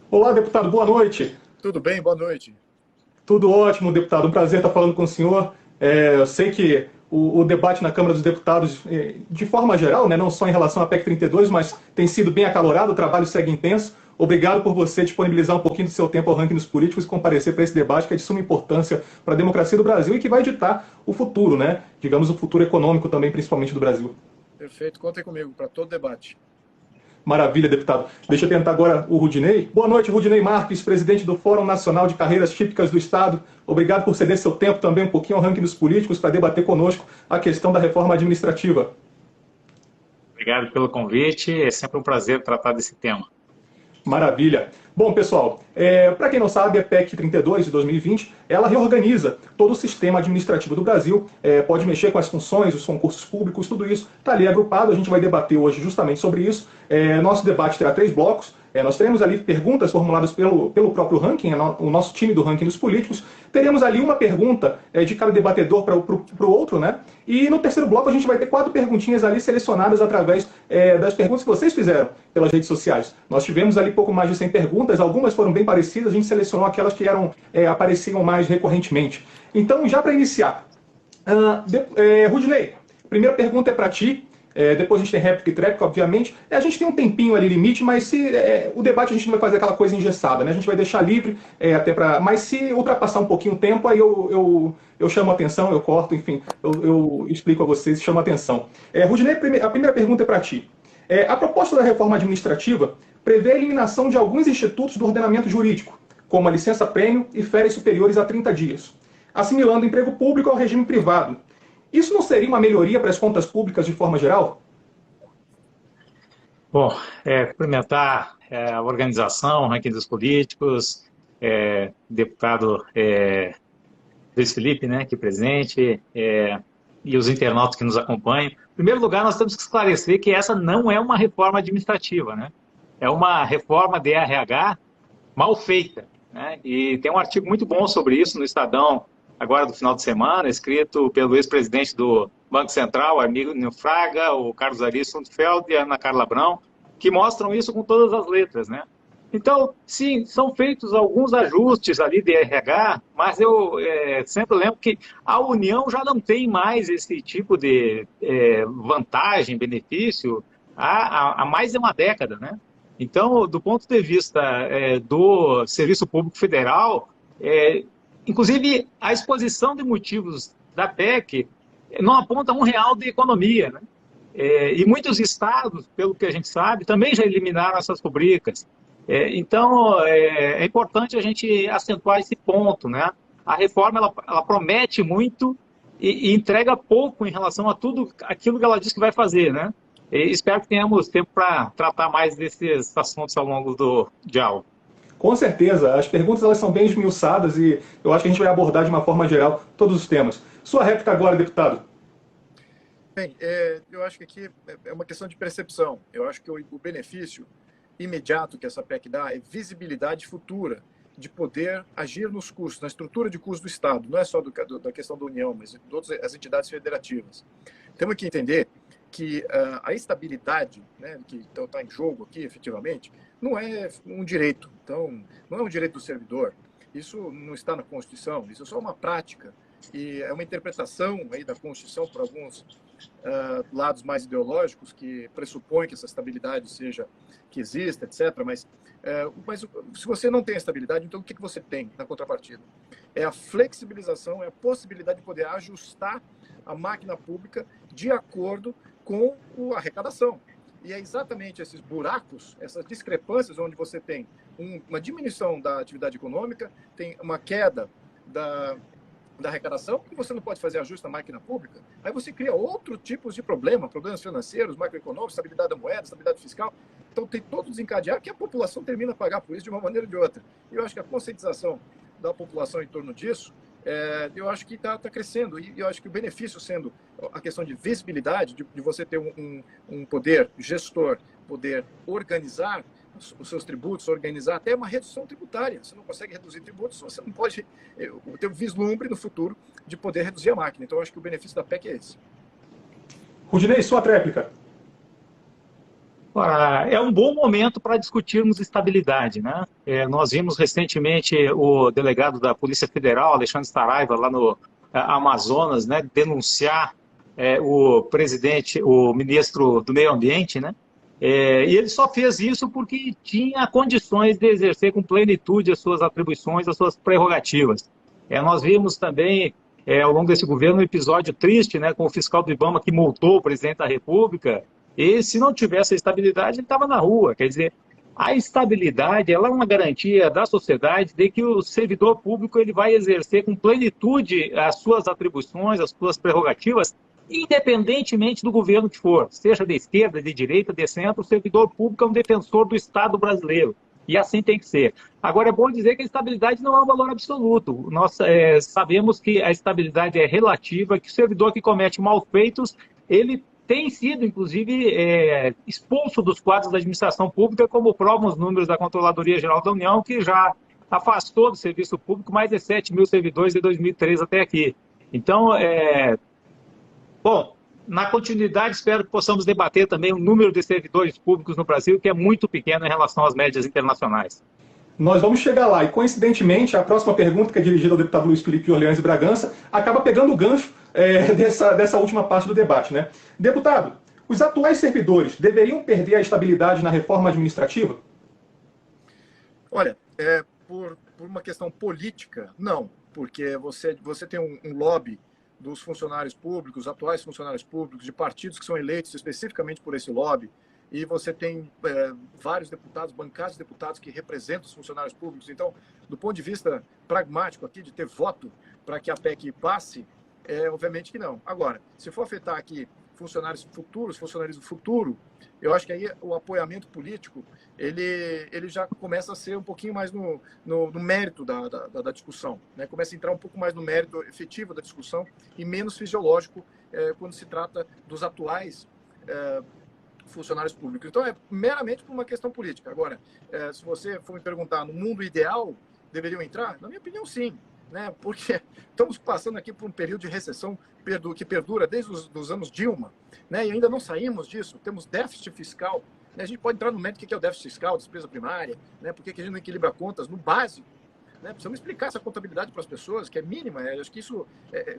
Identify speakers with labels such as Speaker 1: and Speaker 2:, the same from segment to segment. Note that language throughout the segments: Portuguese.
Speaker 1: Olá, deputado, boa noite.
Speaker 2: Tudo bem? Boa noite.
Speaker 1: Tudo ótimo, deputado. Um prazer estar falando com o senhor. Eu sei que o debate na Câmara dos Deputados, de forma geral, né, não só em relação à PEC 32, mas tem sido bem acalorado, o trabalho segue intenso. Obrigado por você disponibilizar um pouquinho do seu tempo ao ranking dos políticos e comparecer para esse debate que é de suma importância para a democracia do Brasil e que vai ditar o futuro, né? Digamos, o futuro econômico também, principalmente do Brasil.
Speaker 2: Perfeito. Contem comigo para todo debate.
Speaker 1: Maravilha, deputado. Deixa eu tentar agora o Rudinei. Boa noite, Rudinei Marques, presidente do Fórum Nacional de Carreiras Típicas do Estado. Obrigado por ceder seu tempo também um pouquinho ao ranking dos políticos para debater conosco a questão da reforma administrativa.
Speaker 3: Obrigado pelo convite, é sempre um prazer tratar desse tema.
Speaker 1: Maravilha. Bom, pessoal, para quem não sabe, a PEC 32 de 2020, ela reorganiza todo o sistema administrativo do Brasil, pode mexer com as funções, os concursos públicos, tudo isso está ali agrupado. A gente vai debater hoje justamente sobre isso. Nosso debate terá 3 blocos. Nós teremos ali perguntas formuladas pelo próprio ranking, o nosso time do ranking dos políticos. Teremos ali uma pergunta de cada debatedor para o outro, né? E no terceiro bloco a gente vai ter 4 perguntinhas ali selecionadas através das perguntas que vocês fizeram pelas redes sociais. Nós tivemos ali pouco mais de 100 perguntas, algumas foram bem parecidas, a gente selecionou aquelas que apareciam mais recorrentemente. Então, já para iniciar, Rudney, primeira pergunta é para ti. Depois a gente tem réplica e tréplica, obviamente. A gente tem um tempinho ali limite, mas o debate a gente não vai fazer aquela coisa engessada, né? A gente vai deixar livre até para. Mas se ultrapassar um pouquinho o tempo, aí eu chamo a atenção, eu corto, enfim, eu explico a vocês e chamo a atenção. Rudney, a primeira pergunta é para ti. A proposta da reforma administrativa prevê a eliminação de alguns institutos do ordenamento jurídico, como a licença-prêmio e férias superiores a 30 dias, assimilando o emprego público ao regime privado. Isso não seria uma melhoria para as contas públicas de forma geral?
Speaker 3: Bom, cumprimentar a organização, o ranking dos políticos, deputado Luiz Felipe, né, aqui presente, e os internautas que nos acompanham. Em primeiro lugar, nós temos que esclarecer que essa não é uma reforma administrativa, né? É uma reforma de RH mal feita, né? E tem um artigo muito bom sobre isso no Estadão, agora do final de semana, escrito pelo ex-presidente do Banco Central, Armínio Fraga, o Carlos Ari Sundfeld e a Ana Carla Brão, que mostram isso com todas as letras, né? Então, sim, são feitos alguns ajustes ali de RH, mas eu sempre lembro que a União já não tem mais esse tipo de vantagem, benefício, há mais de uma década, né? Então, do ponto de vista do Serviço Público Federal, inclusive a exposição de motivos da PEC não aponta R$ 1 de economia, né? E muitos estados, pelo que a gente sabe, também já eliminaram essas rubricas. Então, é importante a gente acentuar esse ponto, né? A reforma, ela promete muito e entrega pouco em relação a tudo aquilo que ela diz que vai fazer, né? E espero que tenhamos tempo para tratar mais desses assuntos ao longo do diálogo.
Speaker 1: Com certeza, as perguntas elas são bem esmiuçadas e eu acho que a gente vai abordar de uma forma geral todos os temas. Sua réplica agora, deputado.
Speaker 2: Bem, eu acho que aqui é uma questão de percepção. Eu acho que o benefício imediato que essa PEC dá é visibilidade futura de poder agir nos custos, na estrutura de custos do Estado. Não é só da questão da União, mas de todas as entidades federativas. Temos que entender que a estabilidade, né, que está em jogo aqui, efetivamente, não é um direito. Então, não é um direito do servidor. Isso não está na Constituição. Isso é só uma prática e é uma interpretação aí da Constituição por alguns lados mais ideológicos que pressupõem que essa estabilidade seja que exista, etc. Mas se você não tem estabilidade, então o que você tem na contrapartida? É a flexibilização, é a possibilidade de poder ajustar a máquina pública de acordo com a arrecadação. E é exatamente esses buracos, essas discrepâncias, onde você tem uma diminuição da atividade econômica, tem uma queda da arrecadação, e você não pode fazer ajuste na máquina pública, aí você cria outro tipo de problemas financeiros, macroeconômicos, estabilidade da moeda, estabilidade fiscal. Então tem todo desencadear que a população termina a pagar por isso de uma maneira ou de outra. E eu acho que a conscientização da população em torno disso, eu acho que está crescendo. E eu acho que o benefício sendo a questão de visibilidade, de você ter um poder gestor, poder organizar os seus tributos, organizar até uma redução tributária. Você não consegue reduzir tributos, você não pode ter um vislumbre no futuro de poder reduzir a máquina. Então, eu acho que o benefício da PEC é esse.
Speaker 1: Rudinei, sua tréplica.
Speaker 3: Ora, é um bom momento para discutirmos estabilidade, né? Nós vimos recentemente o delegado da Polícia Federal, Alexandre Saraiva, lá no Amazonas, né, denunciar o presidente, o ministro do Meio Ambiente, né? E ele só fez isso porque tinha condições de exercer com plenitude as suas atribuições, as suas prerrogativas. Nós vimos também, ao longo desse governo, um episódio triste, né, com o fiscal do IBAMA que multou o presidente da República, e se não tivesse a estabilidade, ele estava na rua. Quer dizer, a estabilidade ela é uma garantia da sociedade de que o servidor público ele vai exercer com plenitude as suas atribuições, as suas prerrogativas, independentemente do governo que for, seja de esquerda, de direita, de centro, o servidor público é um defensor do Estado brasileiro. E assim tem que ser. Agora, é bom dizer que a estabilidade não é um valor absoluto. Nós sabemos que a estabilidade é relativa, que o servidor que comete malfeitos, ele tem sido, inclusive, expulso dos quadros da administração pública, como provam os números da Controladoria Geral da União, que já afastou do serviço público mais de 7 mil servidores de 2013 até aqui. Então, bom, na continuidade, espero que possamos debater também o número de servidores públicos no Brasil, que é muito pequeno em relação às médias internacionais.
Speaker 1: Nós vamos chegar lá, e coincidentemente, a próxima pergunta, que é dirigida ao deputado Luiz Felipe de Orleans e Bragança, acaba pegando o gancho dessa última parte do debate, né? Deputado, os atuais servidores deveriam perder a estabilidade na reforma administrativa?
Speaker 2: Olha, por uma questão política, não, porque você tem um lobby dos funcionários públicos, atuais funcionários públicos, de partidos que são eleitos especificamente por esse lobby, e você tem vários deputados, bancadas de deputados que representam os funcionários públicos. Então, do ponto de vista pragmático aqui, de ter voto para que a PEC passe, obviamente que não. Agora, se for afetar aqui funcionários futuros, funcionários do futuro, eu acho que aí o apoiamento político, ele já começa a ser um pouquinho mais no mérito da discussão, né? Começa a entrar um pouco mais no mérito efetivo da discussão e menos fisiológico quando se trata dos atuais funcionários públicos. Então, é meramente por uma questão política. Agora, se você for me perguntar, no mundo ideal, deveriam entrar? Na minha opinião, sim. Né? Porque estamos passando aqui por um período de recessão que perdura desde os anos Dilma, né? E ainda não saímos disso. Temos déficit fiscal, né? A gente pode entrar no mérito do que é o déficit fiscal, despesa primária, né? Por que a gente não equilibra contas no básico, né? Precisamos explicar essa contabilidade para as pessoas, que é mínima. Acho que isso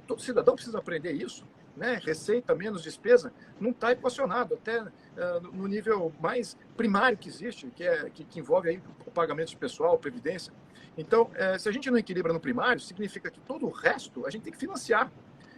Speaker 2: todo cidadão precisa aprender isso, né? Receita menos despesa não está equacionado até no nível mais primário que existe, que envolve aí o pagamento de pessoal, previdência. Então, se a gente não equilibra no primário, significa que todo o resto a gente tem que financiar.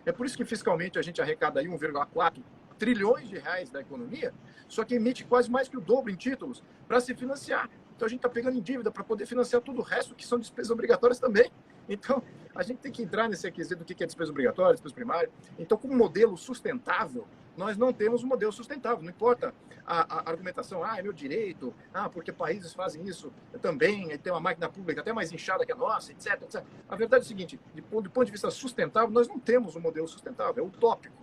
Speaker 2: É por isso que fiscalmente a gente arrecada aí 1,4 trilhões de reais da economia, só que emite quase mais que o dobro em títulos para se financiar. Então a gente está pegando em dívida para poder financiar todo o resto, que são despesas obrigatórias também. Então, a gente tem que entrar nesse aquisito do que é despesa obrigatória, despesa primária. Então, como modelo sustentável, nós não temos um modelo sustentável. Não importa a argumentação, é meu direito, porque países fazem isso também, tem uma máquina pública até mais inchada que a nossa, etc, etc. A verdade é o seguinte, do ponto de vista sustentável, nós não temos um modelo sustentável, é utópico.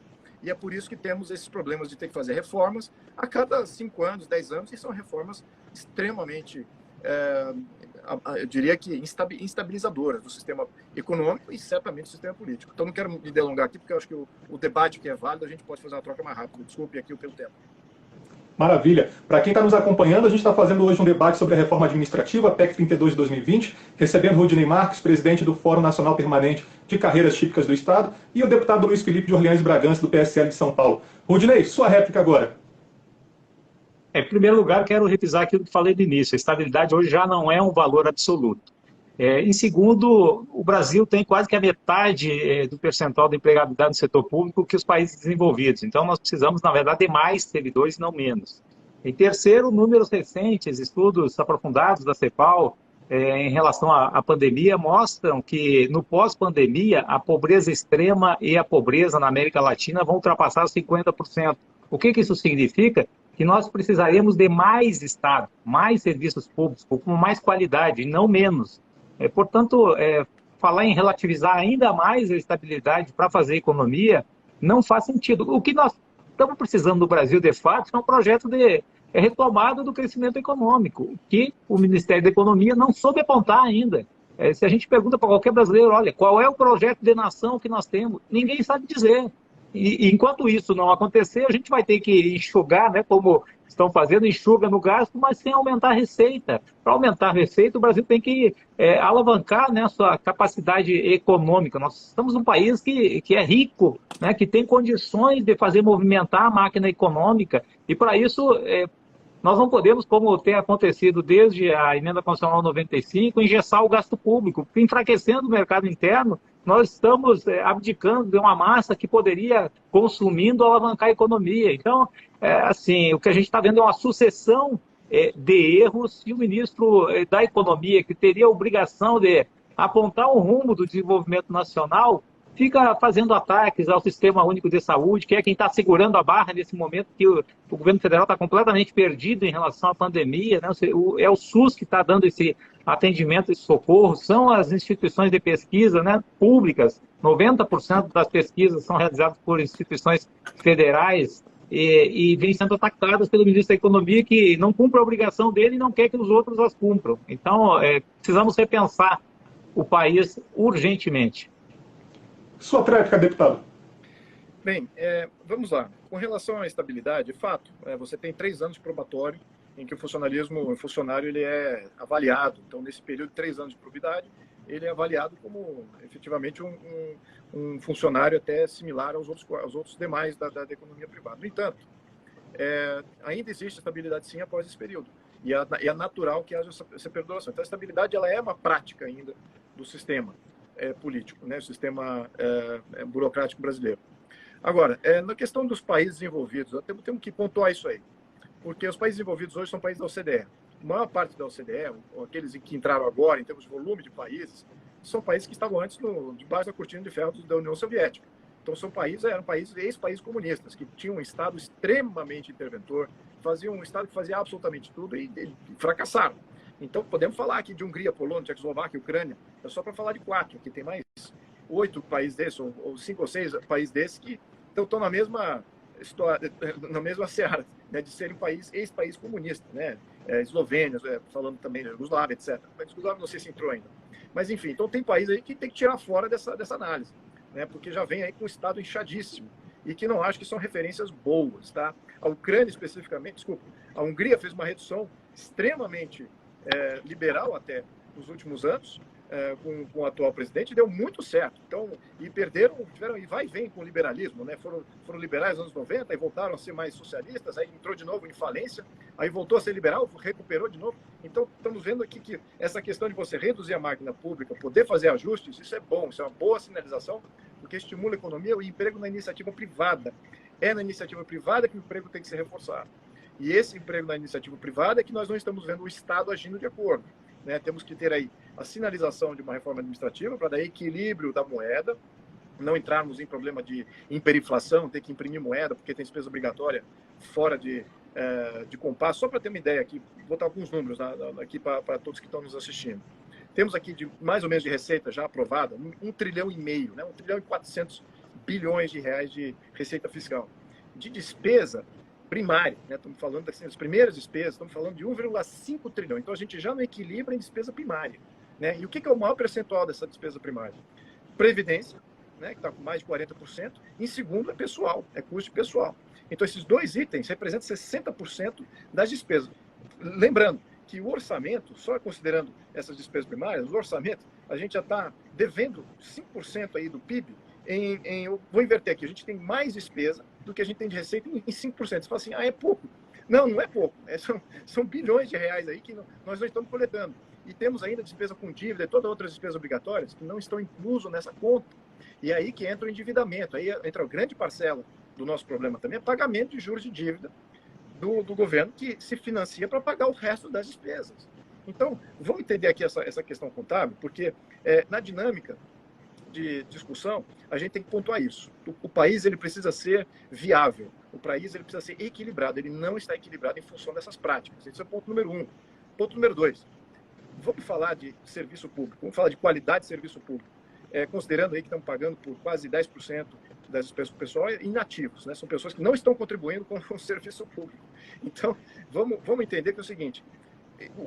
Speaker 2: E é por isso que temos esses problemas de ter que fazer reformas a cada 5 anos, 10 anos, e são reformas extremamente, eu diria que instabilizadoras do sistema econômico e certamente do sistema político. Então não quero me delongar aqui, porque eu acho que o debate que é válido, a gente pode fazer uma troca mais rápida. Desculpe aqui pelo tempo.
Speaker 1: Maravilha. Para quem está nos acompanhando, a gente está fazendo hoje um debate sobre a reforma administrativa, PEC 32 de 2020, recebendo Rudinei Marques, presidente do Fórum Nacional Permanente de Carreiras Típicas do Estado, e o deputado Luiz Felipe de Orleans e Bragança, do PSL de São Paulo. Rudinei, sua réplica agora.
Speaker 3: Em primeiro lugar, quero revisar aquilo que falei no início. A estabilidade hoje já não é um valor absoluto. Em segundo, o Brasil tem quase que a metade do percentual de empregabilidade no setor público que os países desenvolvidos. Então, nós precisamos, na verdade, de mais servidores, não menos. Em terceiro, números recentes, estudos aprofundados da CEPAL em relação à pandemia mostram que, no pós-pandemia, a pobreza extrema e a pobreza na América Latina vão ultrapassar os 50%. O que isso significa? Que nós precisaríamos de mais Estado, mais serviços públicos, com mais qualidade, e não menos. Portanto, falar em relativizar ainda mais a estabilidade para fazer economia não faz sentido. O que nós estamos precisando no Brasil, de fato, é um projeto de retomada do crescimento econômico, que o Ministério da Economia não soube apontar ainda. Se a gente pergunta para qualquer brasileiro, olha, qual é o projeto de nação que nós temos? Ninguém sabe dizer. E enquanto isso não acontecer, a gente vai ter que enxugar, né, como estão fazendo, enxuga no gasto, mas sem aumentar a receita. Para aumentar a receita, o Brasil tem que alavancar, né, a sua capacidade econômica. Nós estamos num país que é rico, né, que tem condições de fazer movimentar a máquina econômica, e para isso nós não podemos, como tem acontecido desde a Emenda Constitucional 95, engessar o gasto público, porque enfraquecendo o mercado interno, nós estamos abdicando de uma massa que poderia, consumindo, alavancar a economia. Então, assim, o que a gente está vendo é uma sucessão de erros, e o ministro da Economia, que teria a obrigação de apontar o rumo do desenvolvimento nacional, fica fazendo ataques ao Sistema Único de Saúde, que é quem está segurando a barra nesse momento que o governo federal está completamente perdido em relação à pandemia, né? É o SUS que está dando esse atendimento, esse socorro, são as instituições de pesquisa, né, públicas, 90% das pesquisas são realizadas por instituições federais e vêm sendo atacadas pelo ministro da Economia, que não cumpre a obrigação dele e não quer que os outros as cumpram. Então, precisamos repensar o país urgentemente.
Speaker 1: Sua tréplica, deputado.
Speaker 2: Bem, vamos lá. Com relação à estabilidade, fato, você tem 3 anos de probatório em que o funcionário ele é avaliado. Então, nesse período de 3 anos de probidade, ele é avaliado como efetivamente um funcionário até similar aos outros demais da economia privada. No entanto, ainda existe estabilidade sim após esse período. E é natural que haja essa perduração. Então, a estabilidade ela é uma prática ainda do sistema político, né? O sistema burocrático brasileiro. Agora, na questão dos países envolvidos, temos que pontuar isso aí. Porque os países envolvidos hoje são países da OCDE. A maior parte da OCDE, ou aqueles que entraram agora, em termos de volume de países, são países que estavam antes debaixo da cortina de ferro da União Soviética. Então, eram ex-países comunistas, que tinham um Estado extremamente interventor, faziam um Estado que fazia absolutamente tudo e fracassaram. Então, podemos falar aqui de Hungria, Polônia, Tchecoslováquia, Ucrânia, é só para falar de 4, que tem mais 8 países desses, ou 5 ou 6 países desses que estão na mesma história, na mesma seara, né, de serem ex-país comunista, né? Eslovênia, falando também da Iugoslávia, etc. A Iugoslávia não sei se entrou ainda. Mas, enfim, então tem país aí que tem que tirar fora dessa análise, né? Porque já vem aí com um Estado inchadíssimo e que não acho que são referências boas, tá? A Ucrânia, especificamente, desculpa, a Hungria fez uma redução extremamente liberal até nos últimos anos, com o atual presidente, deu muito certo. Então, tiveram e vai e vem com o liberalismo, né? Foram liberais nos anos 90 e voltaram a ser mais socialistas, aí entrou de novo em falência, aí voltou a ser liberal, recuperou de novo. Então, estamos vendo aqui que essa questão de você reduzir a máquina pública, poder fazer ajustes, isso é bom, isso é uma boa sinalização, porque estimula a economia e o emprego na iniciativa privada. É na iniciativa privada que o emprego tem que ser reforçado. E esse emprego na iniciativa privada é que nós não estamos vendo o Estado agindo de acordo, né? Temos que ter aí a sinalização de uma reforma administrativa para dar equilíbrio da moeda, não entrarmos em problema de hiperinflação, ter que imprimir moeda porque tem despesa obrigatória fora de compasso. Só para ter uma ideia aqui, vou botar alguns números aqui para todos que estão nos assistindo. Temos aqui mais ou menos de receita já aprovada, 1,5 trilhão, né? 1 trilhão e 400 bilhões de reais de receita fiscal. De despesa primária, né? Estamos falando das primeiras despesas, estamos falando de 1,5 trilhão. Então, a gente já não equilibra em despesa primária, né? E o que é o maior percentual dessa despesa primária? Previdência, né? Que está com mais de 40%. Em segundo, é pessoal, é custo pessoal. Então, esses dois itens representam 60% das despesas. Lembrando que o orçamento, só considerando essas despesas primárias, o orçamento, a gente já está devendo 5% aí do PIB. Eu vou inverter aqui, a gente tem mais despesa do que a gente tem de receita em 5%. Você fala assim, é pouco. Não é pouco. São bilhões de reais aí que nós não estamos coletando. E temos ainda despesa com dívida e todas outras despesas obrigatórias que não estão inclusas nessa conta. E aí que entra o endividamento. Aí entra a grande parcela do nosso problema também, é pagamento de juros de dívida do governo que se financia para pagar o resto das despesas. Então, vamos entender aqui essa questão contábil, porque na dinâmica de discussão, a gente tem que pontuar isso. O país ele precisa ser viável, o país ele precisa ser equilibrado, ele não está equilibrado em função dessas práticas. Esse é o ponto número 1. Ponto número 2, vamos falar de serviço público, vamos falar de qualidade de serviço público, considerando aí que estão pagando por quase 10% das despesas do pessoal inativos, né? São pessoas que não estão contribuindo com o serviço público. Então, vamos entender que é o seguinte,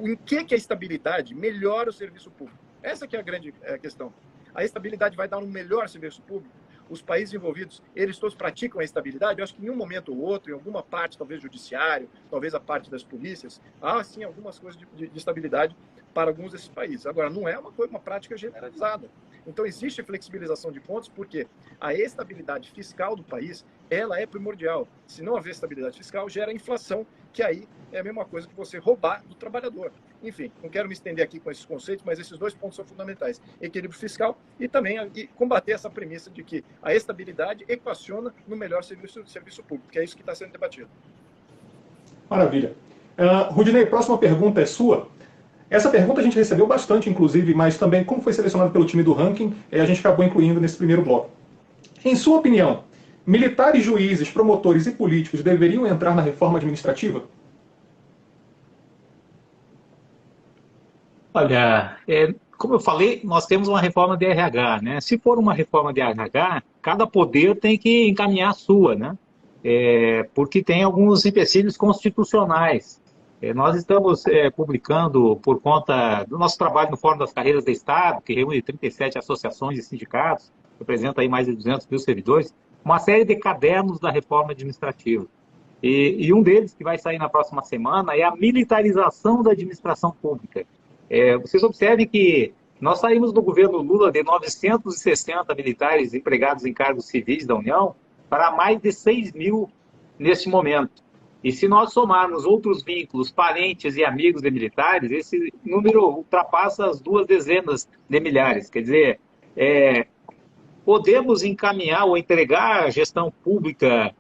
Speaker 2: em que a estabilidade melhora o serviço público? Essa que é a grande questão. A estabilidade vai dar um melhor serviço público os países envolvidos, eles todos praticam a estabilidade? Eu acho que em um momento ou outro, em alguma parte, talvez judiciário, talvez a parte das polícias, há sim algumas coisas de estabilidade para alguns desses países. Agora, não é uma prática generalizada. Então, existe flexibilização de pontos porque a estabilidade fiscal do país, ela é primordial. Se não haver estabilidade fiscal, gera inflação, que aí é a mesma coisa que você roubar do trabalhador. Enfim, não quero me estender aqui com esses conceitos, mas esses dois pontos são fundamentais. Equilíbrio fiscal e também combater essa premissa de que a estabilidade equaciona no melhor serviço público, que é isso que está sendo debatido.
Speaker 1: Maravilha. Rudinei, próxima pergunta é sua. Essa pergunta a gente recebeu bastante, inclusive, mas também, como foi selecionado pelo time do ranking, a gente acabou incluindo nesse primeiro bloco. Em sua opinião, militares, juízes, promotores e políticos deveriam entrar na reforma administrativa?
Speaker 3: Olha, como eu falei, nós temos uma reforma de RH, né? Se for uma reforma de RH, cada poder tem que encaminhar a sua, né? Porque tem alguns empecilhos constitucionais. Nós estamos publicando, por conta do nosso trabalho no Fórum das Carreiras do Estado, que reúne 37 associações e sindicatos, representa aí mais de 200 mil servidores, uma série de cadernos da reforma administrativa. E um deles, que vai sair na próxima semana, é a militarização da administração pública. Vocês observem que nós saímos do governo Lula de 960 militares empregados em cargos civis da União para mais de 6 mil neste momento. E se nós somarmos outros vínculos, parentes e amigos de militares, esse número ultrapassa as 2 dezenas de milhares. Quer dizer, podemos encaminhar ou entregar a gestão pública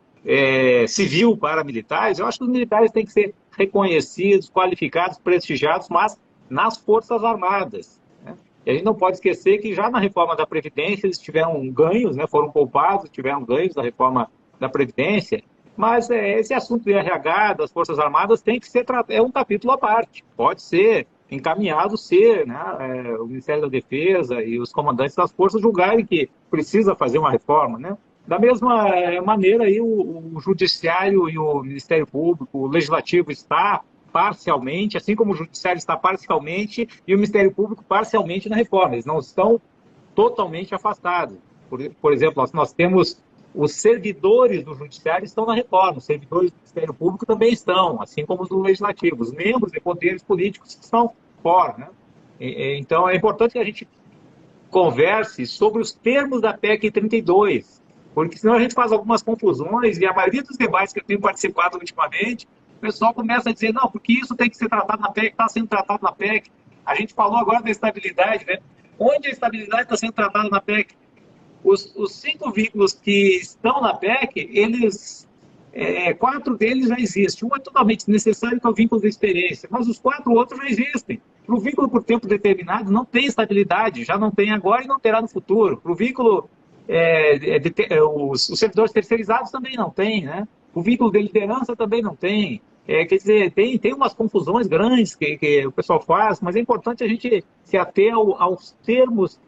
Speaker 3: civil para militares. Eu acho que os militares têm que ser reconhecidos, qualificados, prestigiados, mas nas Forças Armadas, né? E a gente não pode esquecer que já na reforma da Previdência eles tiveram ganhos, né? Foram poupados, tiveram ganhos da reforma da Previdência, mas esse assunto de RH das Forças Armadas tem que ser tratado, um capítulo à parte, pode ser encaminhado né, o Ministério da Defesa e os comandantes das forças julgarem que precisa fazer uma reforma, né? Da mesma maneira, aí, o Judiciário e o Ministério Público, o Legislativo está parcialmente, assim como o Judiciário está parcialmente e o Ministério Público parcialmente na reforma. Eles não estão totalmente afastados. Por exemplo, nós temos os servidores do Judiciário estão na reforma, os servidores do Ministério Público também estão, assim como os do Legislativo, os membros de poderes políticos que estão fora, né? Então, é importante que a gente converse sobre os termos da PEC 32, porque senão a gente faz algumas confusões e a maioria dos debates que eu tenho participado ultimamente, o pessoal começa a dizer, não, porque isso tem que ser tratado na PEC, está sendo tratado na PEC. A gente falou agora da estabilidade, né? Onde a estabilidade está sendo tratada na PEC? Os 5 vínculos que estão na PEC, eles, 4 deles já existem. Um é totalmente desnecessário, que é o vínculo de experiência, mas os 4 outros já existem. Para o vínculo por tempo determinado não tem estabilidade, já não tem agora e não terá no futuro. Para o vínculo, os servidores terceirizados também não tem, né? O vínculo de liderança também não tem. Quer dizer, tem umas confusões grandes que o pessoal faz, mas é importante a gente se ater aos termos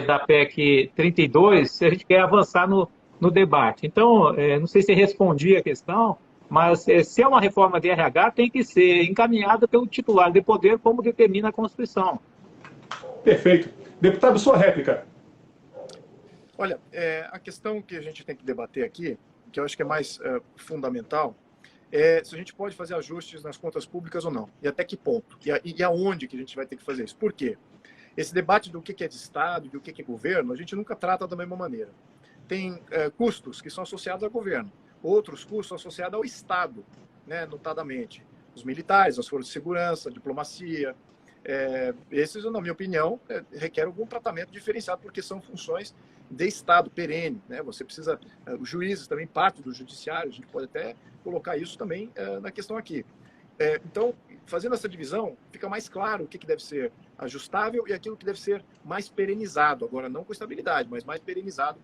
Speaker 3: da PEC 32, se a gente quer avançar no debate. Então, não sei se respondi a questão, mas se é uma reforma de RH, tem que ser encaminhada pelo titular de poder, como determina a Constituição.
Speaker 1: Perfeito. Deputado, sua réplica.
Speaker 2: Olha, a questão que a gente tem que debater aqui, que eu acho que é mais fundamental, se a gente pode fazer ajustes nas contas públicas ou não, e até que ponto, e aonde que a gente vai ter que fazer isso. Por quê? Esse debate do que é de Estado, do que é governo, a gente nunca trata da mesma maneira. Tem custos que são associados ao governo, outros custos associados ao Estado, né, notadamente. Os militares, as forças de segurança, a diplomacia. Esses, na minha opinião, requerem algum tratamento diferenciado, porque são funções de Estado perene, né? Você precisa, os juízes também, parte do judiciário, a gente pode até colocar isso também na questão aqui. Então, fazendo essa divisão, fica mais claro o que deve ser ajustável e aquilo que deve ser mais perenizado. Agora, não com estabilidade, mas mais perenizado,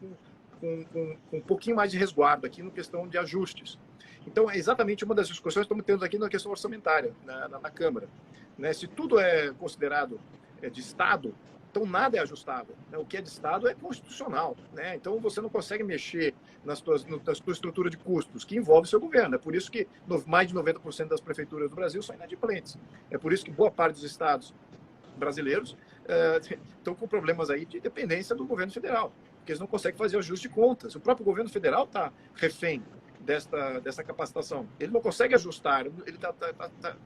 Speaker 2: com um pouquinho mais de resguardo aqui na questão de ajustes. Então, é exatamente uma das discussões que estamos tendo aqui na questão orçamentária, na Câmara. Né? Se tudo é considerado de Estado, então nada é ajustável. Né? O que é de Estado é constitucional. Né? Então, você não consegue mexer na tua estrutura de custos, que envolve o seu governo. É por isso que mais de 90% das prefeituras do Brasil são inadimplentes. É por isso que boa parte dos estados brasileiros estão com problemas aí de dependência do governo federal. porque eles não conseguem fazer ajuste de contas. O próprio governo federal está refém dessa capacitação. Ele não consegue ajustar, ele está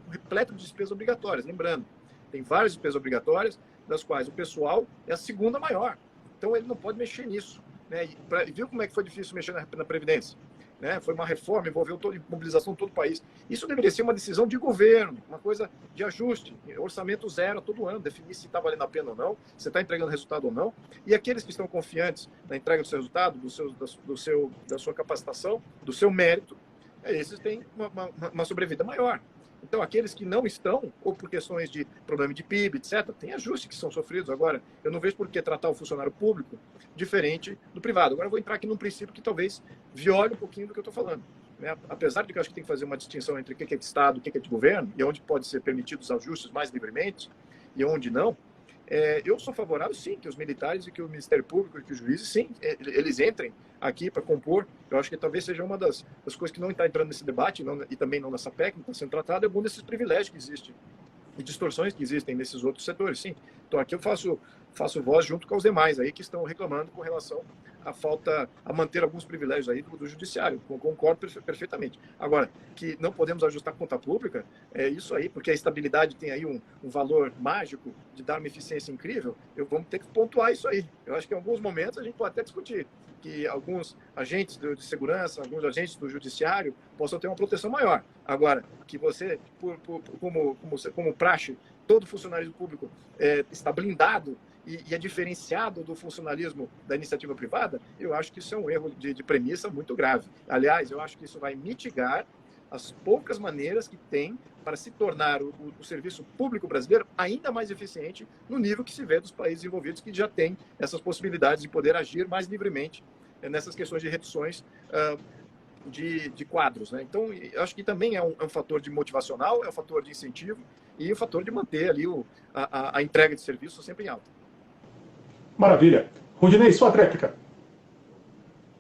Speaker 2: repleto de despesas obrigatórias. Lembrando, tem várias despesas obrigatórias, das quais o pessoal é a segunda maior. Então, ele não pode mexer nisso. Né? Viu como é que foi difícil mexer na Previdência? Né? Foi uma reforma, envolveu mobilização de todo o país. Isso deveria ser uma decisão de governo, uma coisa de ajuste, orçamento zero todo ano, definir se está valendo a pena ou não, se está entregando resultado ou não. E aqueles que estão confiantes na entrega do seu resultado, da sua capacitação, do seu mérito, esses têm uma sobrevida maior. Então, aqueles que não estão, ou por questões de problema de PIB, etc., tem ajustes que são sofridos. Agora, eu não vejo por que tratar o funcionário público diferente do privado. Agora, eu vou entrar aqui num princípio que talvez viole um pouquinho do que eu estou falando. Né? Apesar de que eu acho que tem que fazer uma distinção entre o que é de Estado e o que é de governo, e onde pode ser permitidos ajustes mais livremente e onde não, eu sou favorável, sim, que os militares e que o Ministério Público e que os juízes, sim, eles entrem aqui para compor. Eu acho que talvez seja uma das coisas que não está entrando nesse debate e também não nessa PEC, não está sendo tratado, é algum desses privilégios que existem e distorções que existem nesses outros setores, sim. Então aqui eu faço voz junto com os demais aí que estão reclamando com relação a manter alguns privilégios aí do judiciário. Concordo perfeitamente. Agora, que não podemos ajustar a conta pública, é isso aí, porque a estabilidade tem aí um valor mágico de dar uma eficiência incrível, vamos ter que pontuar isso aí. Eu acho que em alguns momentos a gente pode até discutir que alguns agentes de segurança, alguns agentes do judiciário possam ter uma proteção maior. Agora, que você, como praxe, todo funcionário público está blindado e é diferenciado do funcionalismo da iniciativa privada, eu acho que isso é um erro de premissa muito grave. Aliás, eu acho que isso vai mitigar as poucas maneiras que tem para se tornar o serviço público brasileiro ainda mais eficiente no nível que se vê dos países envolvidos, que já têm essas possibilidades de poder agir mais livremente nessas questões de reduções de quadros. Né? Então, eu acho que também é um fator de motivacional, é um fator de incentivo e um fator de manter ali a entrega de serviço sempre em alta.
Speaker 1: Maravilha. Rudinei, sua réplica.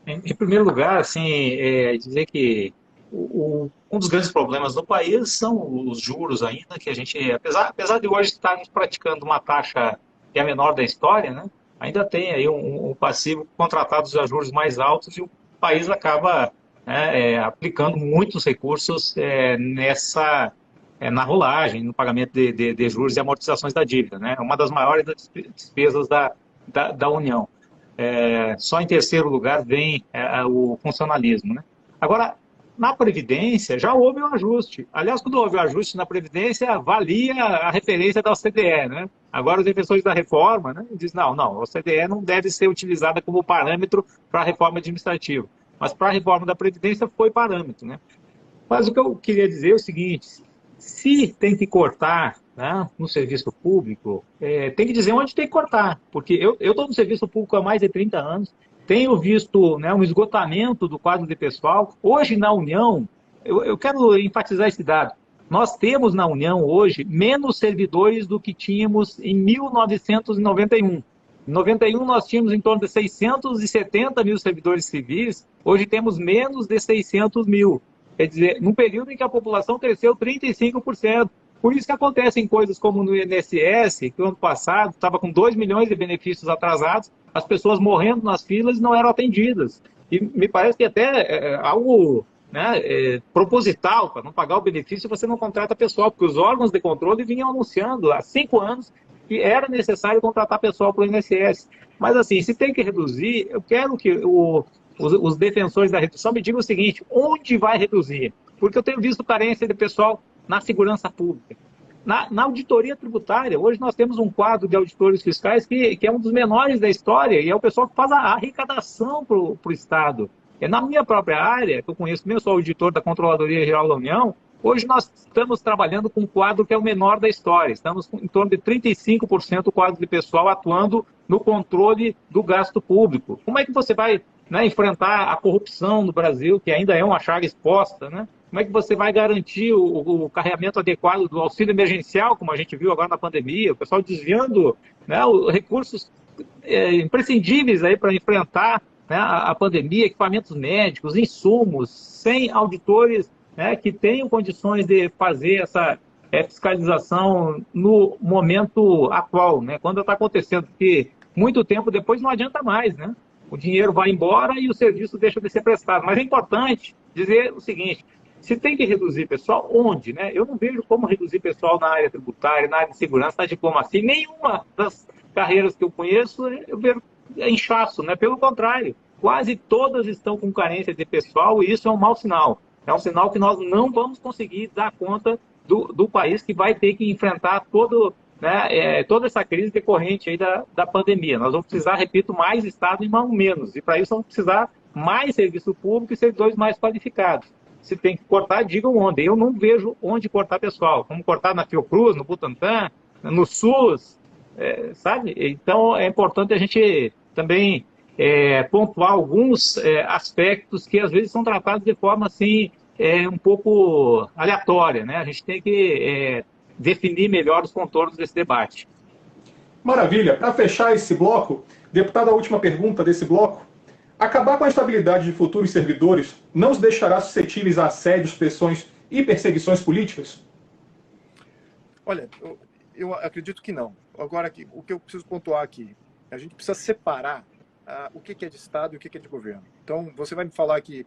Speaker 3: Em primeiro lugar, assim, dizer que um dos grandes problemas do país são os juros ainda, que a gente, apesar de hoje estarmos praticando uma taxa que é a menor da história, né, ainda tem aí um passivo contratado a juros mais altos e o país acaba aplicando muitos recursos na rolagem, no pagamento de juros e amortizações da dívida. Né, uma das maiores despesas da União. Só em terceiro lugar vem o funcionalismo. Né? Agora, na Previdência já houve um ajuste. Aliás, quando houve o ajuste na Previdência, valia a referência da OCDE. Né? Agora, os defensores da reforma, né, dizem, não, a OCDE não deve ser utilizada como parâmetro para a reforma administrativa. Mas para a reforma da Previdência foi parâmetro. Né? Mas o que eu queria dizer é o seguinte, se tem que cortar, né, no serviço público, tem que dizer onde tem que cortar. Porque eu estou no serviço público há mais de 30 anos, tenho visto, né, um esgotamento do quadro de pessoal. Hoje, na União, eu quero enfatizar esse dado, nós temos na União hoje menos servidores do que tínhamos em 1991. Em 91 nós tínhamos em torno de 670 mil servidores civis, hoje temos menos de 600 mil. Quer dizer, num período em que a população cresceu 35%. Por isso que acontecem coisas como no INSS, que no ano passado estava com 2 milhões de benefícios atrasados, as pessoas morrendo nas filas não eram atendidas. E me parece que até algo, né, proposital, para não pagar o benefício, você não contrata pessoal, porque os órgãos de controle vinham anunciando há 5 anos que era necessário contratar pessoal para o INSS. Mas assim, se tem que reduzir, eu quero que os defensores da redução me digam o seguinte, onde vai reduzir? Porque eu tenho visto carência de pessoal na segurança pública. Na auditoria tributária, hoje nós temos um quadro de auditores fiscais que é um dos menores da história, e é o pessoal que faz a arrecadação para o Estado. Na minha própria área, que eu conheço, eu sou auditor da Controladoria Geral da União, hoje nós estamos trabalhando com um quadro que é o menor da história. Estamos com em torno de 35% do quadro de pessoal atuando no controle do gasto público. Como é que você vai, né, enfrentar a corrupção no Brasil, que ainda é uma chaga exposta, né? Como é que você vai garantir o carregamento adequado do auxílio emergencial, como a gente viu agora na pandemia, o pessoal desviando, né, os recursos imprescindíveis para enfrentar, né, a pandemia, equipamentos médicos, insumos, sem auditores, né, que tenham condições de fazer essa fiscalização no momento atual, né, quando está acontecendo, porque muito tempo depois não adianta mais, né? O dinheiro vai embora e o serviço deixa de ser prestado. Mas é importante dizer o seguinte, se tem que reduzir pessoal, onde? Né? Eu não vejo como reduzir pessoal na área tributária, na área de segurança, na diplomacia. Nenhuma das carreiras que eu conheço, eu vejo inchaço, né? Pelo contrário, quase todas estão com carência de pessoal e isso é um mau sinal. É um sinal que nós não vamos conseguir dar conta do país que vai ter que enfrentar toda essa crise decorrente aí da pandemia. Nós vamos precisar, repito, mais Estado e não menos. E para isso vamos precisar mais serviço público e servidores mais qualificados. Se tem que cortar, digam onde. Eu não vejo onde cortar pessoal. Vamos cortar na Fiocruz, no Butantan, no SUS, sabe? Então é importante a gente também pontuar alguns aspectos que às vezes são tratados de forma assim um pouco aleatória, né? A gente tem que definir melhor os contornos desse debate.
Speaker 1: Maravilha. Para fechar esse bloco, deputado, a última pergunta desse bloco. Acabar com a estabilidade de futuros servidores não os deixará suscetíveis a assédios, pressões e perseguições políticas?
Speaker 2: Olha, eu acredito que não. Agora, o que eu preciso pontuar aqui, a gente precisa separar o que é de Estado e o que é de governo. Então, você vai me falar que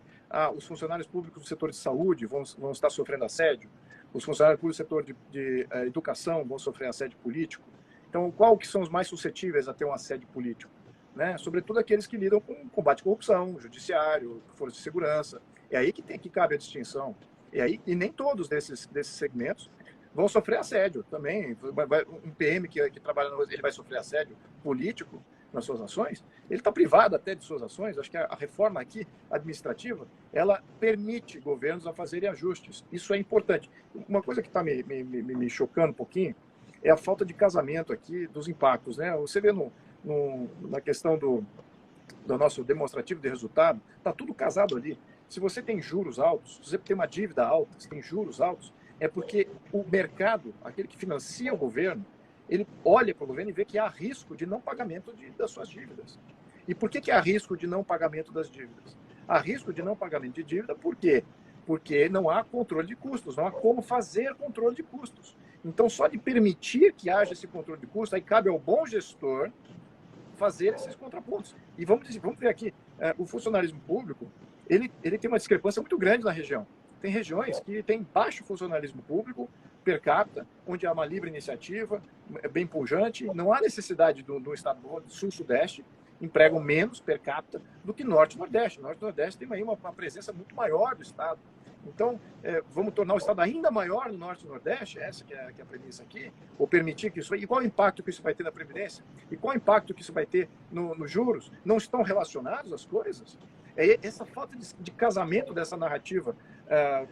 Speaker 2: os funcionários públicos do setor de saúde vão estar sofrendo assédio, os funcionários públicos do setor de educação vão sofrer assédio político. Então, qual que são os mais suscetíveis a ter um assédio político? Né? Sobretudo aqueles que lidam com combate à corrupção, judiciário, força de segurança. É aí que cabe a distinção. E nem todos desses segmentos vão sofrer assédio também. Um PM que trabalha ele vai sofrer assédio político nas suas ações, ele está privado até de suas ações. Acho que a reforma aqui, administrativa, ela permite governos a fazerem ajustes. Isso é importante. Uma coisa que está me chocando um pouquinho é a falta de casamento aqui dos impactos. Né? Você vê na questão do nosso demonstrativo de resultado, está tudo casado ali. Se você tem juros altos, se você tem uma dívida alta, se tem juros altos, é porque o mercado, aquele que financia o governo, ele olha para o governo e vê que há risco de não pagamento das suas dívidas. E por que há risco de não pagamento das dívidas? Há risco de não pagamento de dívida por quê? Porque não há controle de custos, não há como fazer controle de custos. Então, só de permitir que haja esse controle de custos, aí cabe ao bom gestor fazer esses contrapontos. E vamos ver aqui, o funcionalismo público, ele tem uma discrepância muito grande na região. Tem regiões que têm baixo funcionalismo público per capita, onde há uma livre iniciativa, bem pujante, não há necessidade do estado do sul-sudeste, empregam menos per capita do que norte e nordeste. Norte e nordeste tem aí uma presença muito maior do estado. Então, vamos tornar o estado ainda maior no norte e nordeste, essa que é a premissa aqui, ou permitir que isso... E qual o impacto que isso vai ter na Previdência? E qual o impacto que isso vai ter nos juros? Não estão relacionados as coisas? Essa falta de casamento dessa narrativa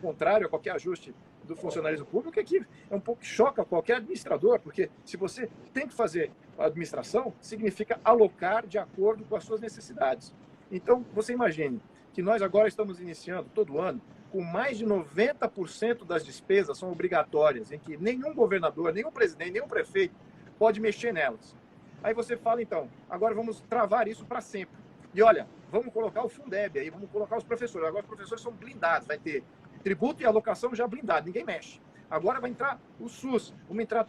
Speaker 2: contrária a qualquer ajuste do funcionalismo público é um pouco que choca qualquer administrador, porque se você tem que fazer a administração, significa alocar de acordo com as suas necessidades. Então, você imagine que nós agora estamos iniciando, todo ano, com mais de 90% das despesas são obrigatórias, em que nenhum governador, nenhum presidente, nenhum prefeito pode mexer nelas. Aí você fala, então, agora vamos travar isso para sempre. E olha, vamos colocar o Fundeb aí, vamos colocar os professores. Agora os professores são blindados, vai ter tributo e alocação já blindado, ninguém mexe. Agora vai entrar o SUS, vamos entrar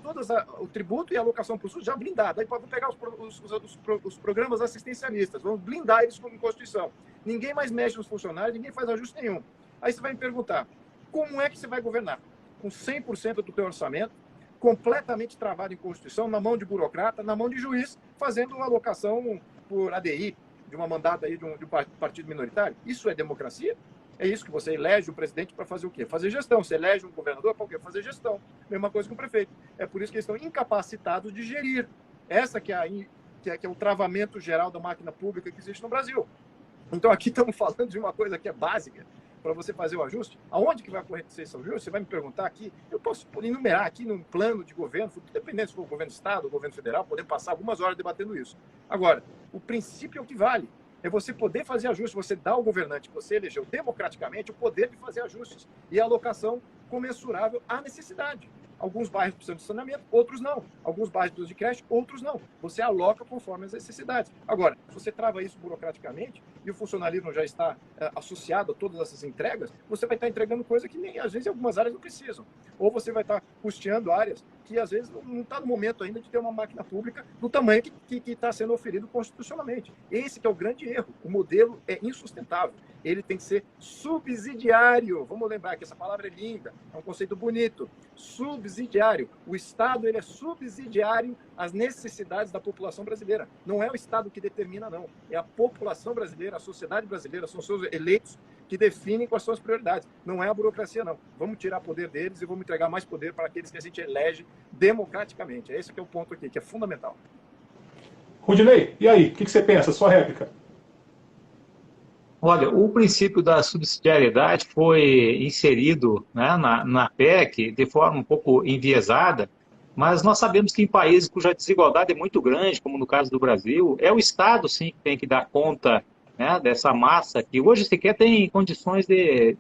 Speaker 2: o tributo e a alocação para o SUS já blindado. Aí vamos pegar os programas assistencialistas, vamos blindar eles com Constituição. Ninguém mais mexe nos funcionários, ninguém faz ajuste nenhum. Aí você vai me perguntar, como é que você vai governar? Com 100% do teu orçamento, completamente travado em Constituição, na mão de burocrata, na mão de juiz, fazendo uma alocação por ADI, de uma mandata aí de um partido minoritário. Isso é democracia? É isso que você elege o presidente para fazer o quê? Fazer gestão. Você elege um governador para o quê? Fazer gestão. Mesma coisa com o prefeito. É por isso que eles estão incapacitados de gerir. Essa que é o travamento geral da máquina pública que existe no Brasil. Então aqui estamos falando de uma coisa que é básica para você fazer o ajuste. Aonde que vai acontecer esse ajuste? Você vai me perguntar aqui. Eu posso enumerar aqui num plano de governo, dependendo se for o governo do Estado ou o governo federal, podemos passar algumas horas debatendo isso. Agora, o princípio é o que vale. É você poder fazer ajustes, você dá ao governante que você elegeu democraticamente o poder de fazer ajustes e a alocação comensurável à necessidade. Alguns bairros precisam de saneamento, outros não. Alguns bairros precisam de creche, outros não. Você aloca conforme as necessidades. Agora, se você trava isso burocraticamente e o funcionalismo já está associado a todas essas entregas, você vai estar entregando coisa que nem, às vezes, algumas áreas não precisam. Ou você vai estar custeando áreas que às vezes não está no momento ainda de ter uma máquina pública do tamanho que está sendo oferido constitucionalmente. Esse que é o grande erro. O modelo é insustentável. Ele tem que ser subsidiário. Vamos lembrar que essa palavra é linda, é um conceito bonito. Subsidiário. O Estado ele é subsidiário às necessidades da população brasileira. Não é o Estado que determina, não. É a população brasileira, a sociedade brasileira, são seus eleitos que definem quais são as prioridades. Não é a burocracia, não. Vamos tirar poder deles e vamos entregar mais poder para aqueles que a gente elege democraticamente. Esse que é o ponto aqui, que é fundamental.
Speaker 1: Rudinei, e aí? O que você pensa? Sua réplica.
Speaker 3: Olha, o princípio da subsidiariedade foi inserido, né, na PEC de forma um pouco enviesada, mas nós sabemos que em países cuja desigualdade é muito grande, como no caso do Brasil, é o Estado, sim, que tem que dar conta, né, dessa massa que hoje sequer tem condições de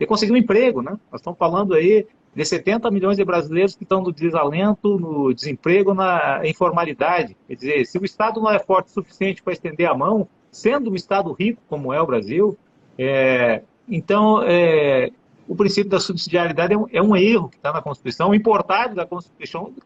Speaker 3: conseguir um emprego, né? Nós estamos falando aí de 70 milhões de brasileiros que estão no desalento, no desemprego, na informalidade. Quer dizer, se o Estado não é forte o suficiente para estender a mão, sendo um Estado rico como é o Brasil, então o princípio da subsidiariedade é um erro que está na Constituição, importado da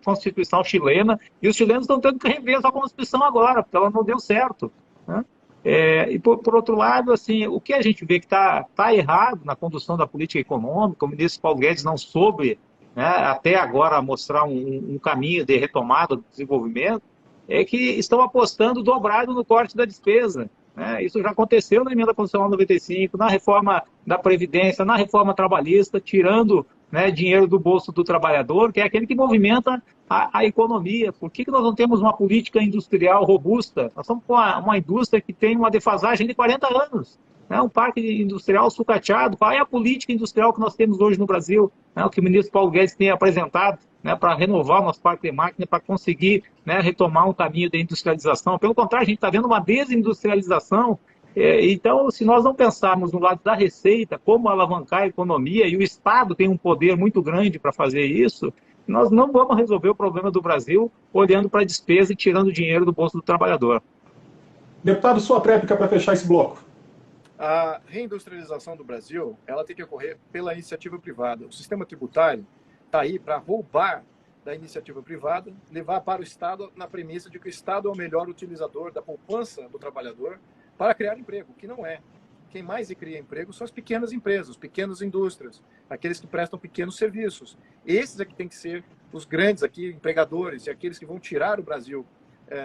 Speaker 3: Constituição chilena, e os chilenos estão tendo que rever a Constituição agora, porque ela não deu certo, né? E por outro lado, assim, o que a gente vê que está errado na condução da política econômica, o ministro Paulo Guedes não soube, né, até agora mostrar um caminho de retomada do desenvolvimento, é que estão apostando dobrado no corte da despesa, né? Isso já aconteceu na emenda constitucional 95, na reforma da Previdência, na reforma trabalhista, tirando, né, dinheiro do bolso do trabalhador, que é aquele que movimenta a economia. Por que nós não temos uma política industrial robusta? Nós estamos com uma indústria que tem uma defasagem de 40 anos. Né? Um parque industrial sucateado. Qual é a política industrial que nós temos hoje no Brasil? Né? O que o ministro Paulo Guedes tem apresentado, né, para renovar o nosso parque de máquina, para conseguir, né, retomar um caminho de industrialização. Pelo contrário, a gente está vendo uma desindustrialização. Então, se nós não pensarmos no lado da receita, como alavancar a economia, e o Estado tem um poder muito grande para fazer isso, nós não vamos resolver o problema do Brasil olhando para a despesa e tirando dinheiro do bolso do trabalhador.
Speaker 1: Deputado, sua réplica para fechar esse bloco.
Speaker 2: A reindustrialização do Brasil, ela tem que ocorrer pela iniciativa privada. O sistema tributário está aí para roubar da iniciativa privada, levar para o Estado na premissa de que o Estado é o melhor utilizador da poupança do trabalhador para criar emprego, que não é. Quem mais cria emprego são as pequenas empresas, as pequenas indústrias, aqueles que prestam pequenos serviços. Esses é que tem que ser os grandes aqui empregadores e aqueles que vão tirar o Brasil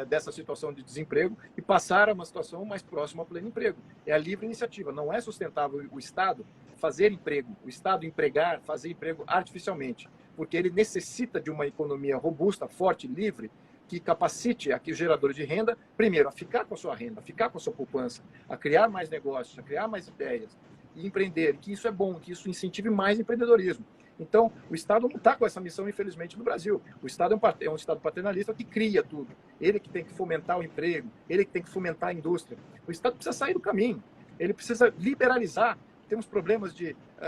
Speaker 2: dessa situação de desemprego e passar a uma situação mais próxima ao pleno emprego. É a livre iniciativa. Não é sustentável o Estado fazer emprego, o Estado empregar, fazer emprego artificialmente, porque ele necessita de uma economia robusta, forte, livre, que capacite aqui o gerador de renda, primeiro, a ficar com a sua renda, a ficar com a sua poupança, a criar mais negócios, a criar mais ideias e empreender, que isso é bom, que isso incentive mais empreendedorismo. Então, o Estado não está com essa missão, infelizmente, no Brasil. O Estado é um Estado paternalista que cria tudo. Ele que tem que fomentar o emprego, ele que tem que fomentar a indústria. O Estado precisa sair do caminho, ele precisa liberalizar. Temos problemas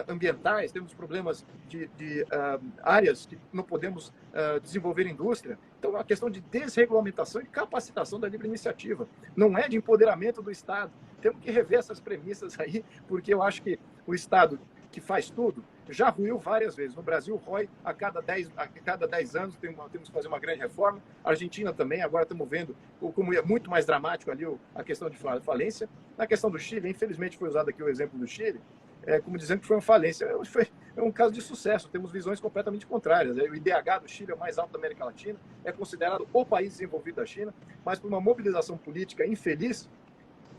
Speaker 2: ambientais, temos problemas de áreas que não podemos desenvolver indústria. Então, é uma questão de desregulamentação e capacitação da livre iniciativa. Não é de empoderamento do Estado. Temos que rever essas premissas aí, porque eu acho que o Estado que faz tudo já ruiu várias vezes. No Brasil, rói a cada 10 anos, temos que fazer uma grande reforma. A Argentina também, agora estamos vendo como é muito mais dramático ali a questão de falência. Na questão do Chile, infelizmente foi usado aqui o exemplo do Chile, como dizendo que foi uma falência. É um caso de sucesso, temos visões completamente contrárias. O IDH do Chile é o mais alto da América Latina, é considerado o país desenvolvido da China, mas por uma mobilização política infeliz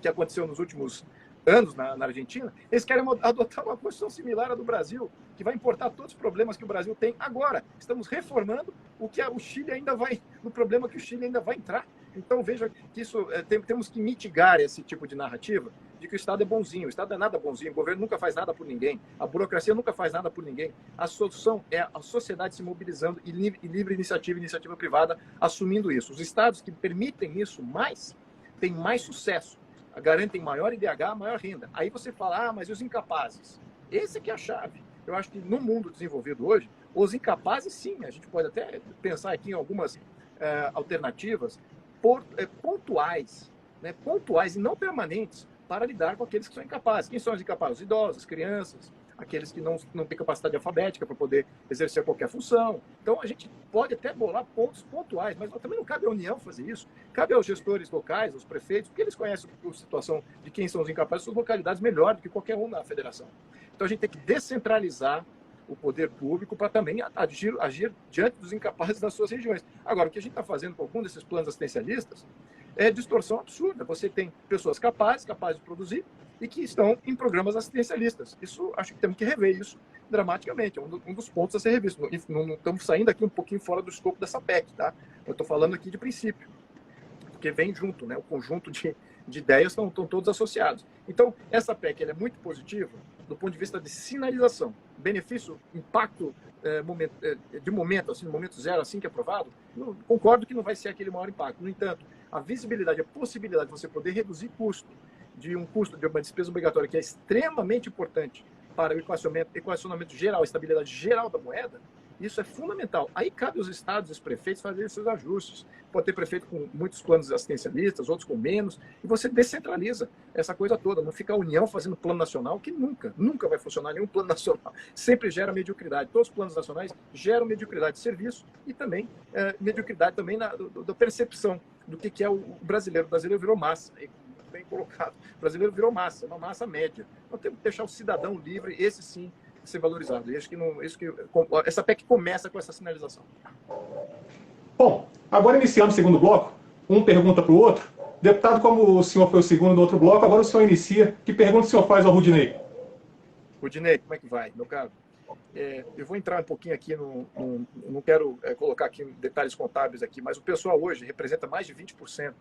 Speaker 2: que aconteceu nos últimos anos na Argentina, eles querem adotar uma Constituição similar à do Brasil, que vai importar todos os problemas que o Brasil tem agora. Estamos reformando o que o Chile ainda vai, no problema que o Chile ainda vai entrar. Então, veja que isso temos que mitigar esse tipo de narrativa de que o Estado é bonzinho. O Estado não é nada bonzinho, o governo nunca faz nada por ninguém, a burocracia nunca faz nada por ninguém. A solução é a sociedade se mobilizando e livre iniciativa privada assumindo isso. Os estados que permitem isso mais, têm mais sucesso, garantem maior IDH, maior renda. Aí você fala, mas e os incapazes? Esse que é a chave. Eu acho que no mundo desenvolvido hoje, os incapazes, sim, a gente pode até pensar aqui em algumas alternativas pontuais, né? Pontuais e não permanentes, para lidar com aqueles que são incapazes. Quem são os incapazes? Os idosos, as crianças, aqueles que não têm capacidade alfabética para poder exercer qualquer função. Então, a gente pode até bolar pontos pontuais, mas também não cabe à União fazer isso. Cabe aos gestores locais, aos prefeitos, porque eles conhecem a situação de quem são os incapazes das suas localidades melhor do que qualquer um na federação. Então, a gente tem que descentralizar o poder público para também agir diante dos incapazes das suas regiões. Agora, o que a gente está fazendo com algum desses planos assistencialistas é distorção absurda. Você tem pessoas capazes de produzir e que estão em programas assistencialistas. Isso, acho que temos que rever isso dramaticamente. É um dos pontos a ser revisto. Não estamos saindo aqui um pouquinho fora do escopo dessa PEC, tá? Eu estou falando aqui de princípio, porque vem junto, né? O conjunto de ideias estão todos associados. Então, essa PEC ela é muito positiva do ponto de vista de sinalização. Benefício, impacto de momento, assim, no momento zero, assim que é aprovado, concordo que não vai ser aquele maior impacto. No entanto, a visibilidade, a possibilidade de você poder reduzir custo de uma despesa obrigatória que é extremamente importante para o equacionamento geral, a estabilidade geral da moeda, isso é fundamental. Aí cabe aos estados e aos prefeitos fazerem seus ajustes. Pode ter prefeito com muitos planos assistencialistas, outros com menos, e você descentraliza essa coisa toda. Não fica a União fazendo plano nacional, que nunca vai funcionar nenhum plano nacional. Sempre gera mediocridade. Todos os planos nacionais geram mediocridade de serviço e também mediocridade também da percepção do que é o brasileiro. O brasileiro virou massa. Bem colocado. O brasileiro virou massa, uma massa média. Então temos que deixar o cidadão livre, esse sim, ser valorizado. E acho que essa PEC começa com essa sinalização.
Speaker 1: Bom, agora iniciando o segundo bloco, um pergunta para o outro. Deputado, como o senhor foi o segundo do outro bloco, agora o senhor inicia. Que pergunta o senhor faz ao Rudinei?
Speaker 2: Rudinei, como é que vai, meu caro? Eu vou entrar um pouquinho aqui, não quero colocar aqui detalhes contábeis aqui, mas o pessoal hoje representa mais de 20%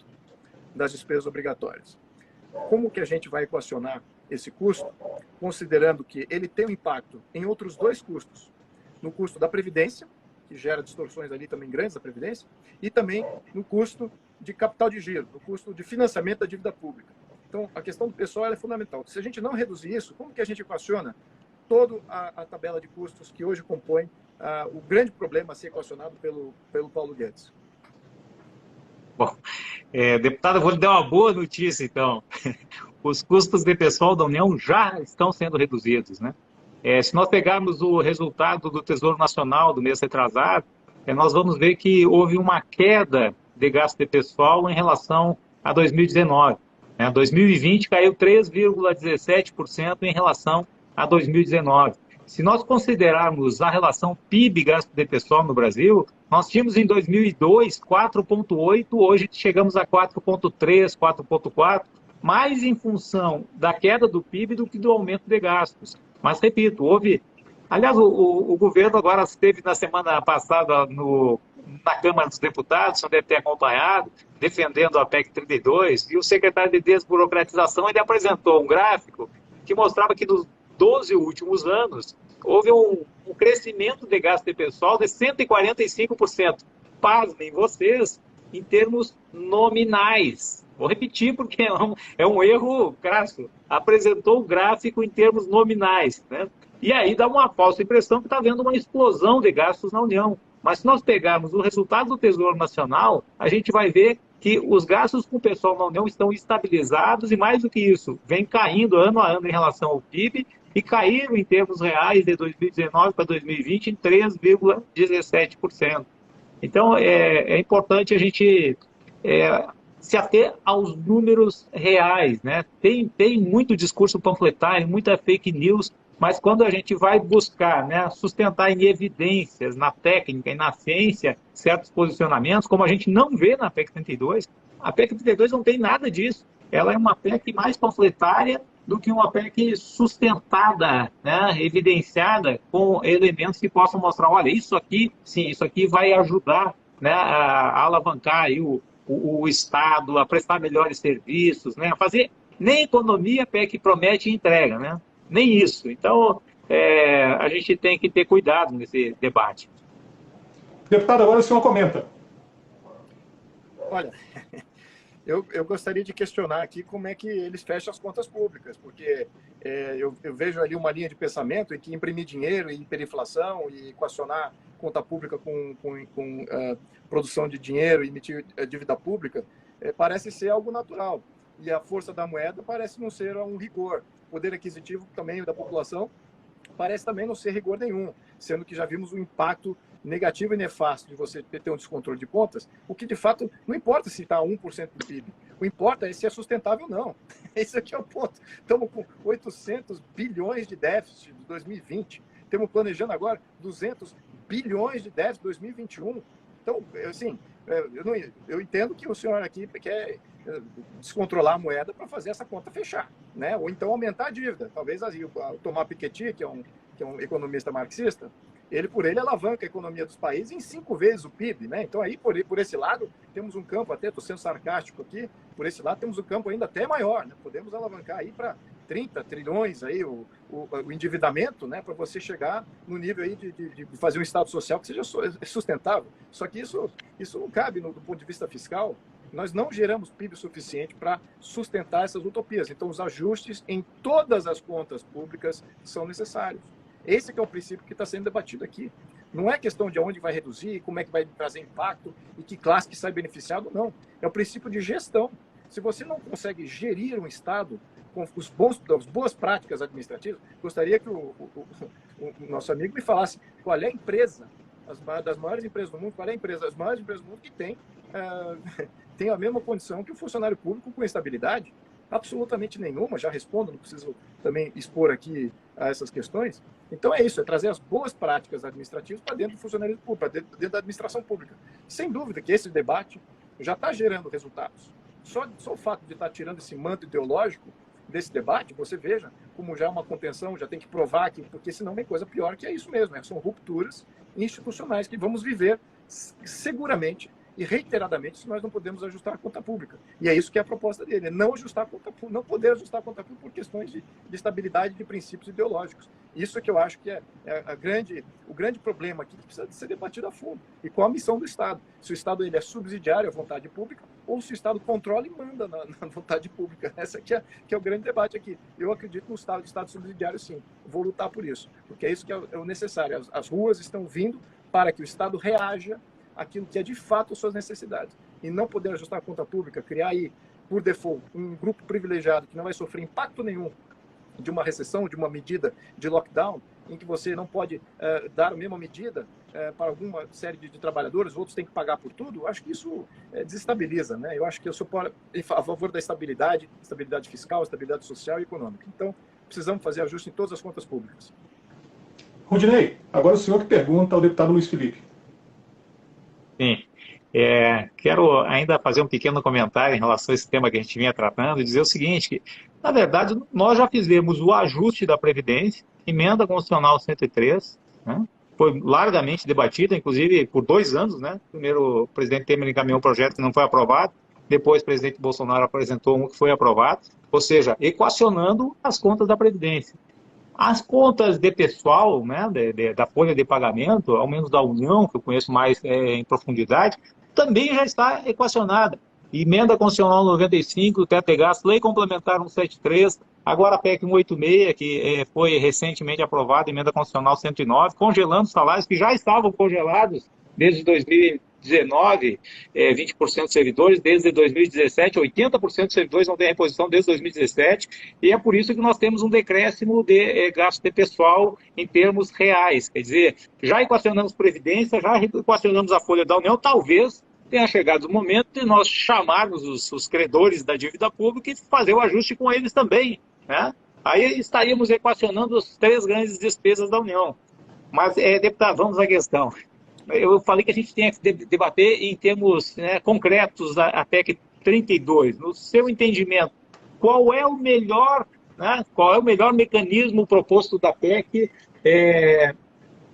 Speaker 2: das despesas obrigatórias. Como que a gente vai equacionar esse custo, considerando que ele tem um impacto em outros dois custos, no custo da Previdência, que gera distorções ali também grandes da Previdência, e também no custo de capital de giro, no custo de financiamento da dívida pública. Então, a questão do pessoal é fundamental. Se a gente não reduzir isso, como que a gente equaciona toda a tabela de custos que hoje compõe o grande problema a ser equacionado pelo Paulo Guedes?
Speaker 3: Bom, deputado, eu vou lhe dar uma boa notícia, então. Os custos de pessoal da União já estão sendo reduzidos, né? Se nós pegarmos o resultado do Tesouro Nacional do mês retrasado, nós vamos ver que houve uma queda de gasto de pessoal em relação a 2019. 2020 caiu 3,17% em relação a 2019. Se nós considerarmos a relação PIB-gasto de pessoal no Brasil, nós tínhamos em 2002 4,8%, hoje chegamos a 4,3%, 4,4%, mais em função da queda do PIB do que do aumento de gastos. Mas, repito, houve... Aliás, o governo agora esteve na semana passada na Câmara dos Deputados, você deve ter acompanhado, defendendo a PEC 32, e o secretário de Desburocratização ele apresentou um gráfico que mostrava que nos 12 últimos anos houve um crescimento de gasto de pessoal de 145%. Pasmem vocês, em termos nominais. Vou repetir porque é um erro crasso. Apresentou o gráfico em termos nominais, né? E aí dá uma falsa impressão que está havendo uma explosão de gastos na União. Mas se nós pegarmos o resultado do Tesouro Nacional, a gente vai ver que os gastos com o pessoal na União estão estabilizados e, mais do que isso, vem caindo ano a ano em relação ao PIB e caíram em termos reais de 2019 para 2020 em 3,17%. Então, é importante a gente se ater aos números reais, né? Tem muito discurso panfletário, muita fake news, mas quando a gente vai buscar, né, sustentar em evidências, na técnica e na ciência, certos posicionamentos, como a gente não vê na PEC 32, a PEC 32 não tem nada disso. Ela é uma PEC mais panfletária do que uma PEC sustentada, né, evidenciada com elementos que possam mostrar, olha, isso aqui, sim, isso aqui vai ajudar, né, a alavancar aí o Estado, a prestar melhores serviços, né, a fazer nem economia a PEC promete e entrega, né? Nem isso. Então, a gente tem que ter cuidado nesse debate.
Speaker 1: Deputado, agora o senhor comenta.
Speaker 2: Olha, eu gostaria de questionar aqui como é que eles fecham as contas públicas, porque eu vejo ali uma linha de pensamento em que imprimir dinheiro e hiperinflação e equacionar conta pública com produção de dinheiro e emitir dívida pública parece ser algo natural. E a força da moeda parece não ser um rigor. O poder aquisitivo também da população parece também não ser rigor nenhum, sendo que já vimos o impacto negativo e nefasto de você ter um descontrole de contas, o que de fato não importa se está 1% do PIB, o importa é se é sustentável ou não. Esse aqui é o ponto. Estamos com 800 bilhões de déficit de 2020, estamos planejando agora 200 bilhões de déficit de 2021. Então, assim, eu entendo que o senhor aqui quer descontrolar a moeda para fazer essa conta fechar, né? Ou então aumentar a dívida. Talvez o Thomas Piketty, que é um economista marxista, ele alavanca a economia dos países em 5 vezes o PIB, né? Então aí por esse lado temos um campo, até estou sendo sarcástico aqui, por esse lado temos um campo ainda até maior, né? Podemos alavancar aí para 30 trilhões aí o endividamento, né? Para você chegar no nível aí de fazer um estado social que seja sustentável. Só que isso não cabe do ponto de vista fiscal. Nós não geramos PIB suficiente para sustentar essas utopias. Então os ajustes em todas as contas públicas são necessários. Esse que é o princípio que está sendo debatido aqui. Não é questão de onde vai reduzir, como é que vai trazer impacto e que classe que sai beneficiado, não. É o princípio de gestão. Se você não consegue gerir um Estado com as boas práticas administrativas, gostaria que o nosso amigo me falasse qual é a empresa, das maiores empresas do mundo, qual é a empresa, as maiores empresas do mundo que tem a mesma condição que o funcionário público com estabilidade. Absolutamente nenhuma, já respondo, não preciso também expor aqui essas questões. Então é isso, é trazer as boas práticas administrativas para dentro do funcionalismo público, para dentro da administração pública. Sem dúvida que esse debate já está gerando resultados. Só o fato de estar tirando esse manto ideológico desse debate, você veja como já é uma contenção, já tem que provar que, porque senão vem coisa pior, que é isso mesmo, são rupturas institucionais que vamos viver seguramente e reiteradamente se nós não podemos ajustar a conta pública. E é isso que é a proposta dele, é não poder ajustar a conta pública por questões de estabilidade de princípios ideológicos. Isso é que eu acho que é o grande problema aqui, que precisa ser debatido a fundo. E qual a missão do Estado? Se o Estado ele é subsidiário à vontade pública ou se o Estado controla e manda na vontade pública. Esse aqui é o grande debate aqui. Eu acredito no Estado subsidiário, sim. Vou lutar por isso, porque é isso que é o necessário. As ruas estão vindo para que o Estado reaja aquilo que é de fato suas necessidades. E não poder ajustar a conta pública, criar aí, por default, um grupo privilegiado que não vai sofrer impacto nenhum de uma recessão, de uma medida de lockdown, em que você não pode dar a mesma medida para alguma série de trabalhadores, outros têm que pagar por tudo, acho que isso desestabiliza, né? Eu acho que eu sou a favor da estabilidade fiscal, estabilidade social e econômica. Então, precisamos fazer ajuste em todas as contas públicas.
Speaker 1: Rudinei, agora o senhor que pergunta ao deputado Luiz Felipe.
Speaker 3: Sim. Quero ainda fazer um pequeno comentário em relação a esse tema que a gente vinha tratando e dizer o seguinte, que, na verdade, nós já fizemos o ajuste da Previdência, emenda constitucional 103, né? Foi largamente debatida, inclusive por 2 anos, né? Primeiro o presidente Temer encaminhou um projeto que não foi aprovado, depois o presidente Bolsonaro apresentou um que foi aprovado, ou seja, equacionando as contas da Previdência. As contas de pessoal, né, da folha de pagamento, ao menos da União, que eu conheço mais em profundidade, também já está equacionada. Emenda Constitucional 95, teto de gasto, Lei Complementar 173, agora a PEC 186, que foi recentemente aprovada, Emenda Constitucional 109, congelando salários que já estavam congelados desde 2019, 20% dos servidores, desde 2017, 80% dos servidores não têm reposição desde 2017, e é por isso que nós temos um decréscimo de gasto de pessoal em termos reais. Quer dizer, já equacionamos Previdência, já equacionamos a folha da União, talvez tenha chegado o momento de nós chamarmos os credores da dívida pública e fazer o ajuste com eles também, né? Aí estaríamos equacionando as 3 grandes despesas da União. Mas, deputado, vamos à questão. Eu falei que a gente tem que debater em termos, né, concretos a PEC 32. No seu entendimento, qual é o melhor mecanismo proposto da PEC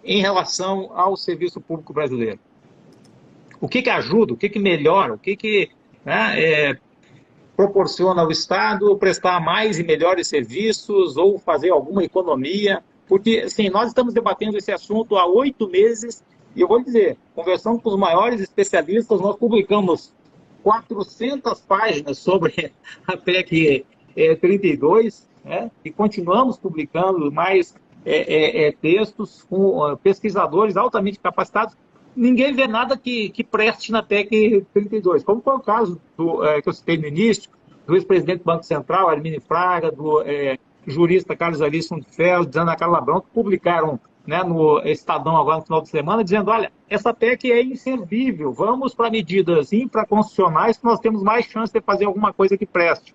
Speaker 3: em relação ao serviço público brasileiro? O que ajuda, o que melhora, o que proporciona ao Estado prestar mais e melhores serviços ou fazer alguma economia? Porque, assim, nós estamos debatendo esse assunto há 8 meses e eu vou dizer, conversando com os maiores especialistas, nós publicamos 400 páginas sobre a PEC 32, né, e continuamos publicando mais textos com pesquisadores altamente capacitados. Ninguém vê nada que preste na PEC 32, como foi o caso que eu citei no início, do ex-presidente do Banco Central, Arminio Fraga, do jurista Carlos Arisson de Ferro, Ana Carla Branco, publicaram, né, no Estadão agora no final de semana, dizendo, olha, essa PEC é inservível, vamos para medidas infraconstitucionais que nós temos mais chance de fazer alguma coisa que preste.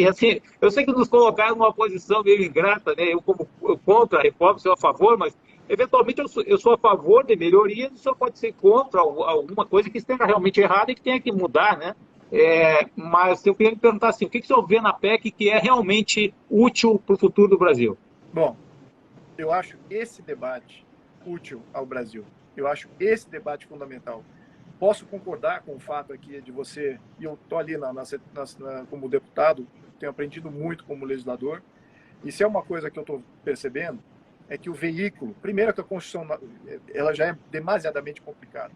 Speaker 3: Assim, eu sei que nos colocaram numa posição meio ingrata, né? Eu como contra a reforma, sou a favor, mas eventualmente eu sou a favor de melhorias, o senhor pode ser contra alguma coisa que esteja realmente errada e que tenha que mudar, né? Mas eu queria lhe perguntar assim, o que o senhor vê na PEC que é realmente útil para o futuro do Brasil?
Speaker 2: Bom, eu acho esse debate útil ao Brasil. Eu acho esse debate fundamental. Posso concordar com o fato aqui de você, e eu estou ali como deputado, tenho aprendido muito como legislador, e se é uma coisa que eu estou percebendo, é que o veículo, primeiro que a Constituição ela já é demasiadamente complicada,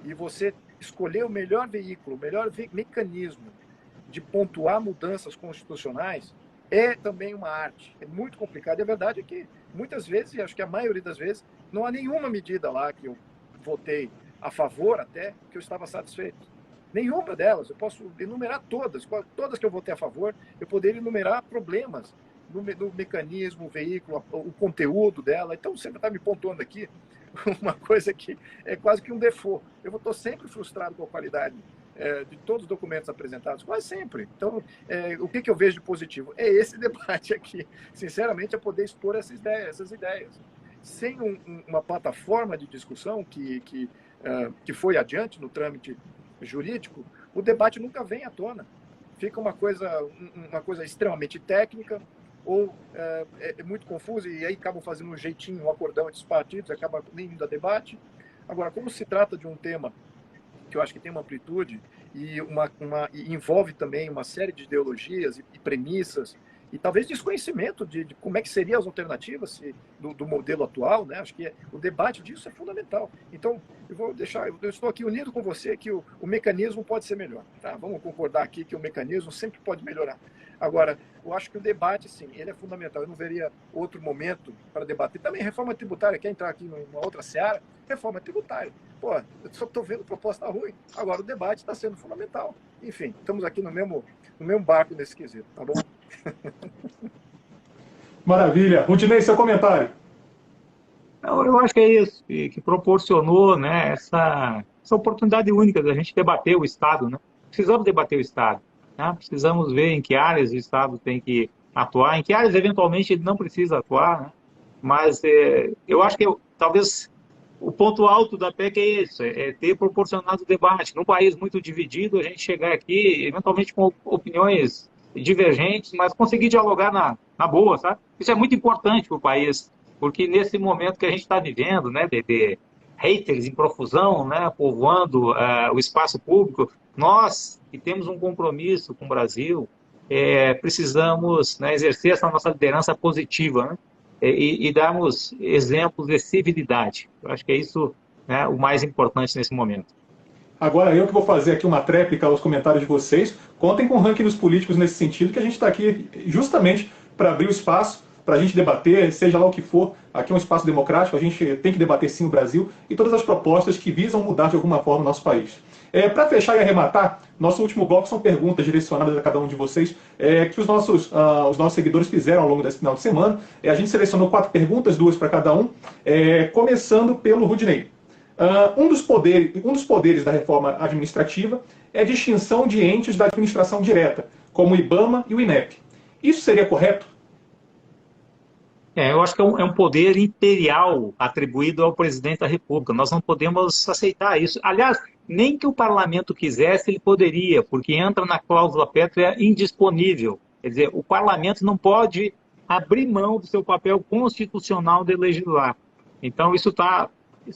Speaker 2: e você escolher o melhor veículo, o melhor mecanismo de pontuar mudanças constitucionais é também uma arte, é muito complicado, e a verdade é que muitas vezes, e acho que a maioria das vezes, não há nenhuma medida lá que eu votei a favor até, que eu estava satisfeito. Nenhuma delas. Eu posso enumerar todas que eu votei a favor, eu poderia enumerar problemas no mecanismo, o veículo, o conteúdo dela. Então, você está me pontuando aqui uma coisa que é quase que um default. Eu estou sempre frustrado com a qualidade de todos os documentos apresentados, quase sempre. Então, o que eu vejo de positivo? É esse debate aqui. Sinceramente, é poder expor essas ideias. Sem uma plataforma de discussão que foi adiante no trâmite jurídico, o debate nunca vem à tona. Fica uma coisa extremamente técnica, ou é muito confusa, e aí acabam fazendo um jeitinho, um acordão entre os partidos, acaba nem indo a debate. Agora, como se trata de um tema que eu acho que tem uma amplitude e envolve também uma série de ideologias e premissas, e talvez desconhecimento de como é que seriam as alternativas do modelo atual, né? Acho que o debate disso é fundamental. Então, eu estou aqui unido com você que o mecanismo pode ser melhor. Tá? Vamos concordar aqui que o mecanismo sempre pode melhorar. Agora, eu acho que o debate, sim, ele é fundamental. Eu não veria outro momento para debater. Também reforma tributária, quer entrar aqui numa outra seara? Reforma tributária. Pô, eu só estou vendo proposta ruim. Agora, o debate está sendo fundamental. Enfim, estamos aqui no mesmo barco nesse quesito, tá bom?
Speaker 1: Maravilha. Rudinei, seu comentário.
Speaker 3: Eu acho que é isso, que proporcionou, né, essa oportunidade única da gente debater o Estado, né? Precisamos debater o Estado, né? Precisamos ver em que áreas o Estado tem que atuar, em que áreas eventualmente ele não precisa atuar, né? Mas eu acho que talvez o ponto alto da PEC é isso, é ter proporcionado o debate. Num país muito dividido, a gente chegar aqui, eventualmente com opiniões divergentes, mas conseguir dialogar na boa, sabe? Isso é muito importante para o país, porque nesse momento que a gente está vivendo, né, de haters em profusão, né, povoando o espaço público, nós que temos um compromisso com o Brasil, precisamos, né, exercer essa nossa liderança positiva, né, e darmos exemplos de civilidade. Eu acho que é isso, né, o mais importante nesse momento.
Speaker 1: Agora eu que vou fazer aqui uma tréplica aos comentários de vocês. Contem com o ranking dos políticos nesse sentido, que a gente está aqui justamente para abrir o espaço, para a gente debater, seja lá o que for. Aqui é um espaço democrático, a gente tem que debater sim o Brasil e todas as propostas que visam mudar de alguma forma o nosso país. Para fechar e arrematar, nosso último bloco são perguntas direcionadas a cada um de vocês, que os nossos seguidores fizeram ao longo desse final de semana. A gente selecionou 4 perguntas, 2 para cada um, começando pelo Rudinei. Um dos poderes da reforma administrativa é a distinção de entes da administração direta, como o IBAMA e o INEP. Isso seria correto?
Speaker 3: Eu acho que é um poder imperial atribuído ao presidente da República. Nós não podemos aceitar isso. Aliás, nem que o parlamento quisesse, ele poderia, porque entra na cláusula pétrea indisponível. Quer dizer, o parlamento não pode abrir mão do seu papel constitucional de legislar. Então, isso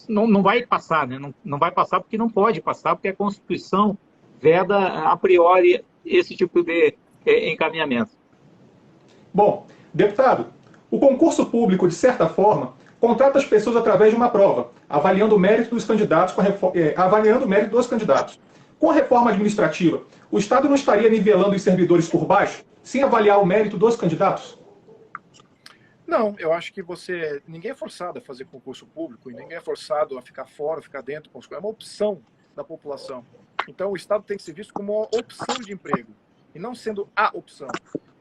Speaker 3: não vai passar, né? Não vai passar porque não pode passar, porque a Constituição veda a priori esse tipo de encaminhamento.
Speaker 1: Bom, deputado, o concurso público, de certa forma, contrata as pessoas através de uma prova, avaliando o mérito dos candidatos. Com a reforma administrativa, o Estado não estaria nivelando os servidores por baixo, sem avaliar o mérito dos candidatos?
Speaker 2: Não, eu acho que ninguém é forçado a fazer concurso público e ninguém é forçado a ficar fora, ficar dentro. É uma opção da população. Então, o Estado tem que ser visto como uma opção de emprego e não sendo a opção.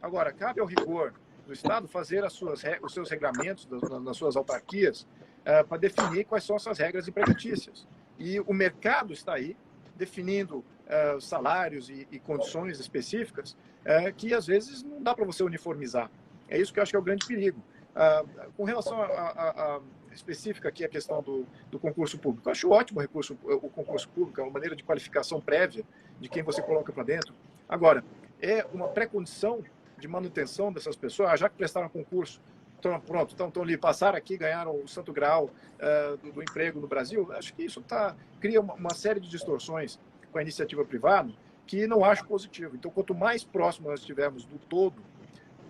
Speaker 2: Agora, cabe ao rigor do Estado fazer os seus regramentos nas suas autarquias para definir quais são essas regras empregatícias. E o mercado está aí definindo salários e condições específicas que, às vezes, não dá para você uniformizar. É isso que eu acho que é o grande perigo. Com relação a específica aqui a questão do concurso público, eu acho ótimo o concurso público, é uma maneira de qualificação prévia de quem você coloca para dentro. Agora, é uma pré-condição de manutenção dessas pessoas, já que prestaram concurso, pronto, estão ali, passaram aqui, ganharam o santo grau do emprego no Brasil. Acho que isso cria uma série de distorções com a iniciativa privada que não acho positivo. Então, quanto mais próximo nós estivermos do todo,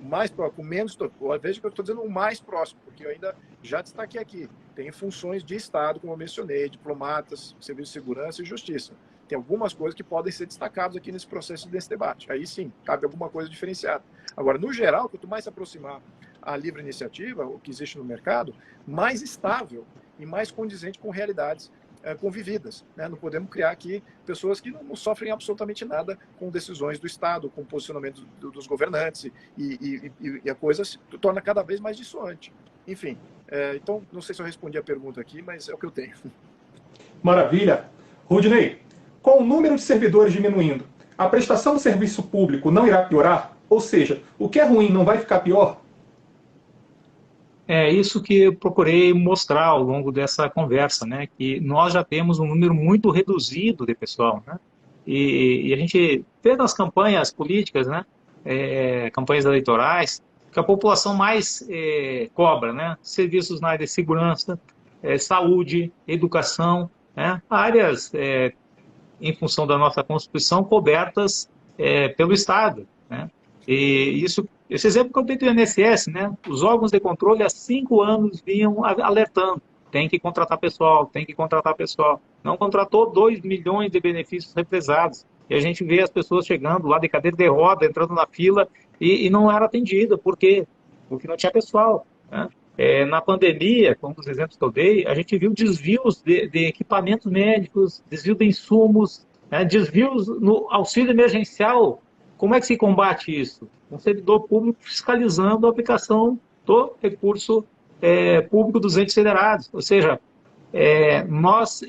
Speaker 2: mais próximo, menos, veja que eu estou dizendo o mais próximo, porque eu ainda já destaquei aqui, tem funções de Estado, como eu mencionei, diplomatas, serviço de segurança e justiça. Tem algumas coisas que podem ser destacadas aqui nesse processo, desse debate. Aí sim, cabe alguma coisa diferenciada. Agora, no geral, quanto mais se aproximar a livre iniciativa, o que existe no mercado, mais estável e mais condizente com realidades convividas. Né? Não podemos criar aqui pessoas que não sofrem absolutamente nada com decisões do Estado, com posicionamento dos governantes, e a coisa se torna cada vez mais dissoante. Enfim, então, não sei se eu respondi a pergunta aqui, mas é o que eu tenho.
Speaker 1: Maravilha. Rudney, com o número de servidores diminuindo, a prestação do serviço público não irá piorar? Ou seja, o que é ruim não vai ficar pior?
Speaker 3: É isso que eu procurei mostrar ao longo dessa conversa, né? Que nós já temos um número muito reduzido de pessoal, né? E a gente vê nas campanhas políticas, né? Campanhas eleitorais, que a população mais cobra, né? Serviços na área de segurança, saúde, educação, né? Áreas, em função da nossa Constituição, cobertas pelo Estado, né? E esse exemplo que eu dei do INSS, né? Os órgãos de controle há 5 anos vinham alertando. Tem que contratar pessoal, tem que contratar pessoal. Não contratou 2 milhões de benefícios represados. E a gente vê as pessoas chegando lá de cadeira de roda, entrando na fila, e não era atendida. Por quê? Porque não tinha pessoal, né? Na pandemia, como os exemplos que eu dei, a gente viu desvios de equipamentos médicos, desvio de insumos, né? Desvios no auxílio emergencial. Como é que se combate isso? Um servidor público fiscalizando a aplicação do recurso público dos entes federados. Ou seja, nós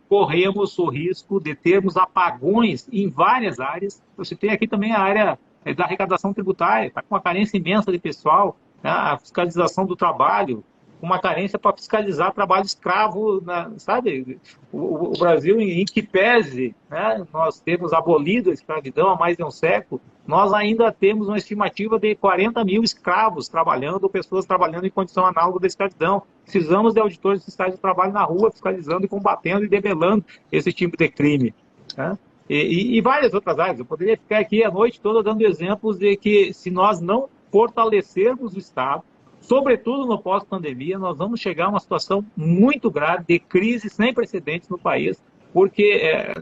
Speaker 3: corremos o risco de termos apagões em várias áreas. Eu citei aqui também a área da arrecadação tributária, está com uma carência imensa de pessoal, né? A fiscalização do trabalho, uma carência para fiscalizar trabalho escravo, sabe? O Brasil, em que pese, né, nós temos abolido a escravidão há mais de um século, nós ainda temos uma estimativa de 40 mil escravos trabalhando, pessoas trabalhando em condição análoga da escravidão. Precisamos de auditores fiscais de trabalho na rua, fiscalizando e combatendo e debelando esse tipo de crime, né? E várias outras áreas. Eu poderia ficar aqui a noite toda dando exemplos de que, se nós não fortalecermos o Estado, sobretudo no pós-pandemia, nós vamos chegar a uma situação muito grave de crise sem precedentes no país, porque,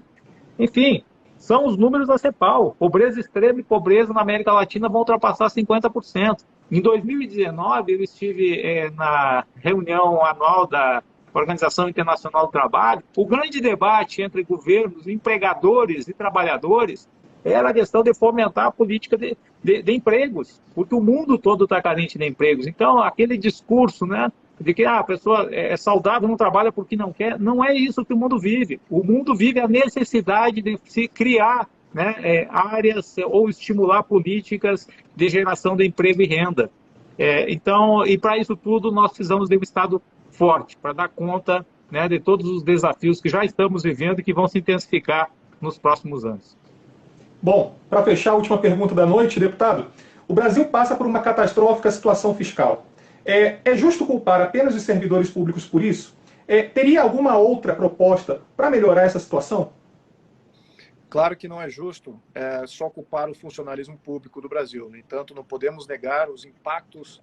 Speaker 3: enfim, são os números da CEPAL. Pobreza extrema e pobreza na América Latina vão ultrapassar 50%. Em 2019, eu estive na reunião anual da Organização Internacional do Trabalho. O grande debate entre governos, empregadores e trabalhadores era a questão de fomentar a política de empregos, porque o mundo todo está carente de empregos. Então, aquele discurso, né, de que a pessoa é saudável, não trabalha porque não quer, não é isso que o mundo vive. O mundo vive a necessidade de se criar, né, áreas ou estimular políticas de geração de emprego e renda. Então, e para isso tudo, nós precisamos de um Estado forte, para dar conta, né, de todos os desafios que já estamos vivendo e que vão se intensificar nos próximos anos.
Speaker 1: Bom, para fechar a última pergunta da noite, deputado, o Brasil passa por uma catastrófica situação fiscal. É justo culpar apenas os servidores públicos por isso? Teria alguma outra proposta para melhorar essa situação?
Speaker 2: Claro que não é justo só culpar o funcionalismo público do Brasil. No entanto, não podemos negar os impactos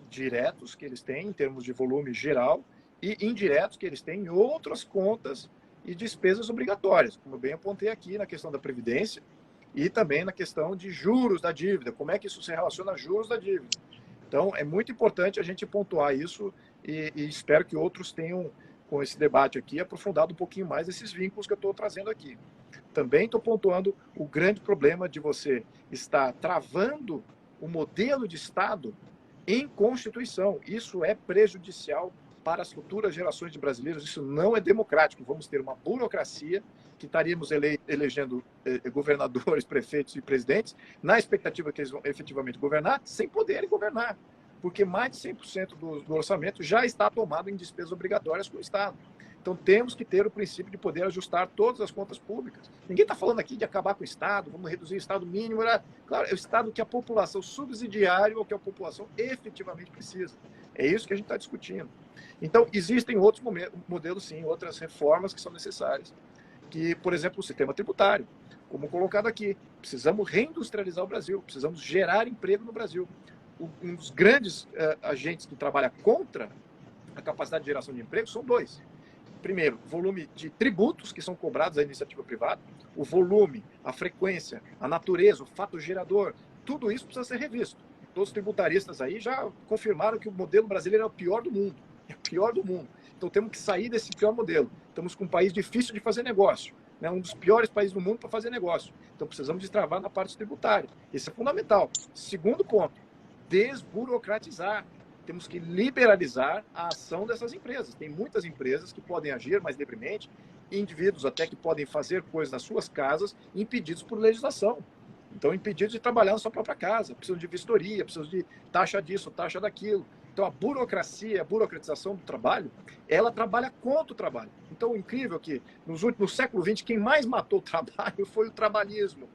Speaker 2: diretos que eles têm em termos de volume geral e indiretos que eles têm em outras contas e despesas obrigatórias, como eu bem apontei aqui na questão da Previdência e também na questão de juros da dívida, como é que isso se relaciona a juros da dívida. Então, é muito importante a gente pontuar isso e espero que outros tenham, com esse debate aqui, aprofundado um pouquinho mais esses vínculos que eu estou trazendo aqui. Também estou pontuando o grande problema de você estar travando o modelo de Estado em Constituição. Isso é prejudicial para as futuras gerações de brasileiros. Isso não é democrático. Vamos ter uma burocracia que estaríamos elegendo governadores, prefeitos e presidentes na expectativa que eles vão efetivamente governar, sem poderem governar, porque mais de 100% do orçamento já está tomado em despesas obrigatórias com o Estado. Então, temos que ter o princípio de poder ajustar todas as contas públicas. Ninguém está falando aqui de acabar com o Estado, vamos reduzir o Estado mínimo. Claro, é o Estado que a população subsidiária ou que a população efetivamente precisa. É isso que a gente está discutindo. Então, existem outros modelos, sim, outras reformas que são necessárias. Que, por exemplo, o sistema tributário, como colocado aqui. Precisamos reindustrializar o Brasil, precisamos gerar emprego no Brasil. Um dos grandes agentes que trabalha contra a capacidade de geração de emprego são dois. Primeiro, volume de tributos que são cobrados à iniciativa privada, o volume, a frequência, a natureza, o fato gerador, tudo isso precisa ser revisto. Todos os tributaristas aí já confirmaram que o modelo brasileiro é o pior do mundo. É o pior do mundo. Então temos que sair desse pior modelo. Estamos com um país difícil de fazer negócio, né? Um dos piores países do mundo para fazer negócio. Então precisamos destravar na parte tributária. Isso é fundamental. Segundo ponto, desburocratizar. Temos que liberalizar a ação dessas empresas. Tem muitas empresas que podem agir mais livremente, indivíduos até que podem fazer coisas nas suas casas, impedidos por legislação. Então, impedidos de trabalhar na sua própria casa, precisam de vistoria, precisam de taxa disso, taxa daquilo. Então, a burocracia, a burocratização do trabalho, ela trabalha contra o trabalho. Então, o incrível é que, no século XX, quem mais matou o trabalho foi o trabalhismo.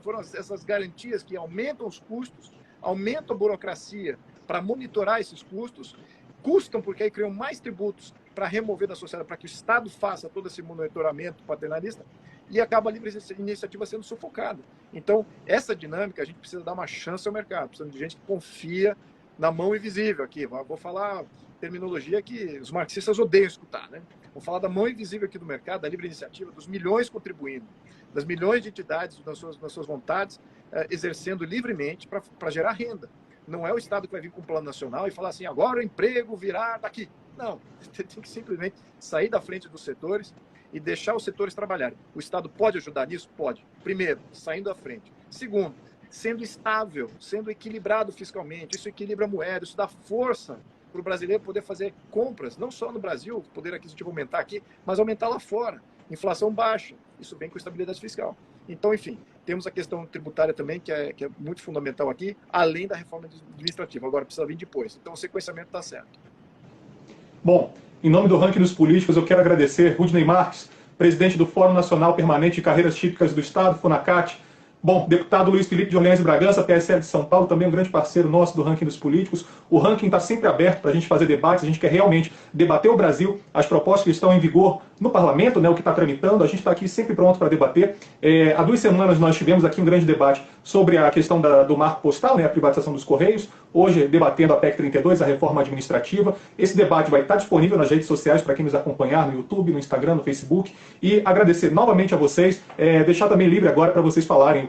Speaker 2: Foram essas garantias que aumentam os custos, aumentam a burocracia para monitorar esses custos, custam porque aí criam mais tributos para remover da sociedade, para que o Estado faça todo esse monitoramento paternalista, e acaba a livre iniciativa sendo sufocada. Então, essa dinâmica, a gente precisa dar uma chance ao mercado, precisamos de gente que confia na mão invisível aqui. Vou falar terminologia que os marxistas odeiam escutar, né? Vou falar da mão invisível aqui do mercado, da livre iniciativa, dos milhões contribuindo, das milhões de entidades nas suas vontades, exercendo livremente para gerar renda. Não é o Estado que vai vir com um plano nacional e falar assim, agora o emprego virá daqui. Não, tem que simplesmente sair da frente dos setores e deixar os setores trabalharem. O Estado pode ajudar nisso? Pode. Primeiro, saindo à frente. Segundo, sendo estável, sendo equilibrado fiscalmente. Isso equilibra a moeda, isso dá força para o brasileiro poder fazer compras, não só no Brasil, poder aquisitivo aumentar aqui, mas aumentar lá fora. Inflação baixa, isso vem com estabilidade fiscal. Então, enfim, temos a questão tributária também, que é muito fundamental aqui, além da reforma administrativa. Agora precisa vir depois. Então, o sequenciamento está certo.
Speaker 1: Bom, em nome do Ranking dos Políticos, eu quero agradecer Rudney Marques, presidente do Fórum Nacional Permanente de Carreiras Típicas do Estado, FUNACAT. Bom, deputado Luiz Felipe de Orleans e Bragança, PSL de São Paulo, também um grande parceiro nosso do Ranking dos Políticos. O ranking está sempre aberto para a gente fazer debates, a gente quer realmente debater o Brasil, as propostas que estão em vigor no parlamento, né, o que está tramitando, a gente está aqui sempre pronto para debater. Há 2 semanas nós tivemos aqui um grande debate sobre a questão do marco postal, né, a privatização dos Correios. Hoje, debatendo a PEC 32, a reforma administrativa. Esse debate vai estar disponível nas redes sociais para quem nos acompanhar no YouTube, no Instagram, no Facebook. E agradecer novamente a vocês, deixar também livre agora para vocês falarem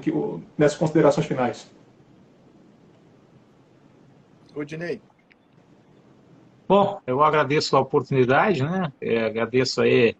Speaker 1: nessas considerações finais.
Speaker 2: Rudney.
Speaker 3: Bom, eu agradeço a oportunidade, né? Agradeço aí,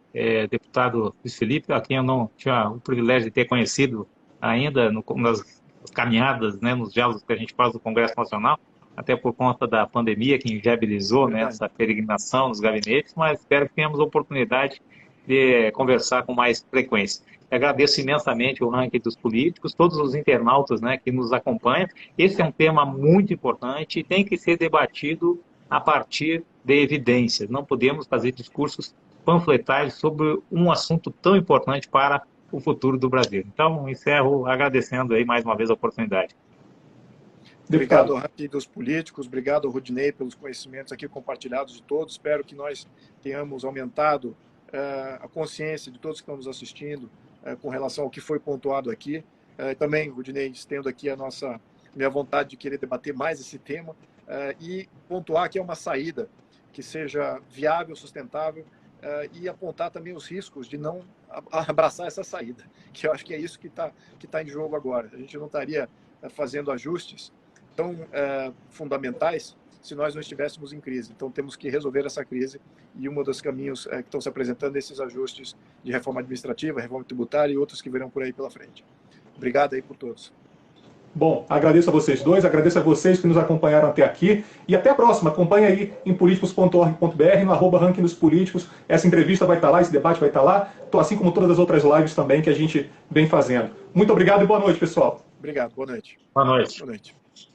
Speaker 3: deputado Luiz Felipe, a quem eu não tinha o privilégio de ter conhecido ainda nas caminhadas, né, nos diálogos que a gente faz do Congresso Nacional, até por conta da pandemia que inviabilizou, né, essa peregrinação nos gabinetes, mas espero que tenhamos a oportunidade de conversar com mais frequência. Agradeço imensamente o Ranking dos Políticos, todos os internautas, né, que nos acompanham. Esse é um tema muito importante e tem que ser debatido a partir de evidências. Não podemos fazer discursos panfletários sobre um assunto tão importante para o futuro do Brasil. Então, encerro agradecendo aí mais uma vez a oportunidade.
Speaker 2: Obrigado, Ranking dos Políticos, obrigado, Rudney, pelos conhecimentos aqui compartilhados de todos. Espero que nós tenhamos aumentado a consciência de todos que estão nos assistindo com relação ao que foi pontuado aqui. Também, Rudney, estendo aqui minha vontade de querer debater mais esse tema e pontuar que é uma saída que seja viável, sustentável, e apontar também os riscos de não abraçar essa saída, que eu acho que é isso que está em jogo agora. A gente não estaria fazendo ajustes tão fundamentais se nós não estivéssemos em crise. Então temos que resolver essa crise e um dos caminhos que estão se apresentando é esses ajustes de reforma administrativa, reforma tributária e outros que virão por aí pela frente. Obrigado aí por todos.
Speaker 1: Bom, agradeço a vocês dois, agradeço a vocês que nos acompanharam até aqui e até a próxima. Acompanhe aí em políticos.org.br, no @ranking dos políticos. Essa entrevista vai estar lá, esse debate vai estar lá, assim como todas as outras lives também que a gente vem fazendo. Muito obrigado e boa noite, pessoal.
Speaker 2: Obrigado, boa noite.
Speaker 3: Boa noite.
Speaker 2: Boa noite.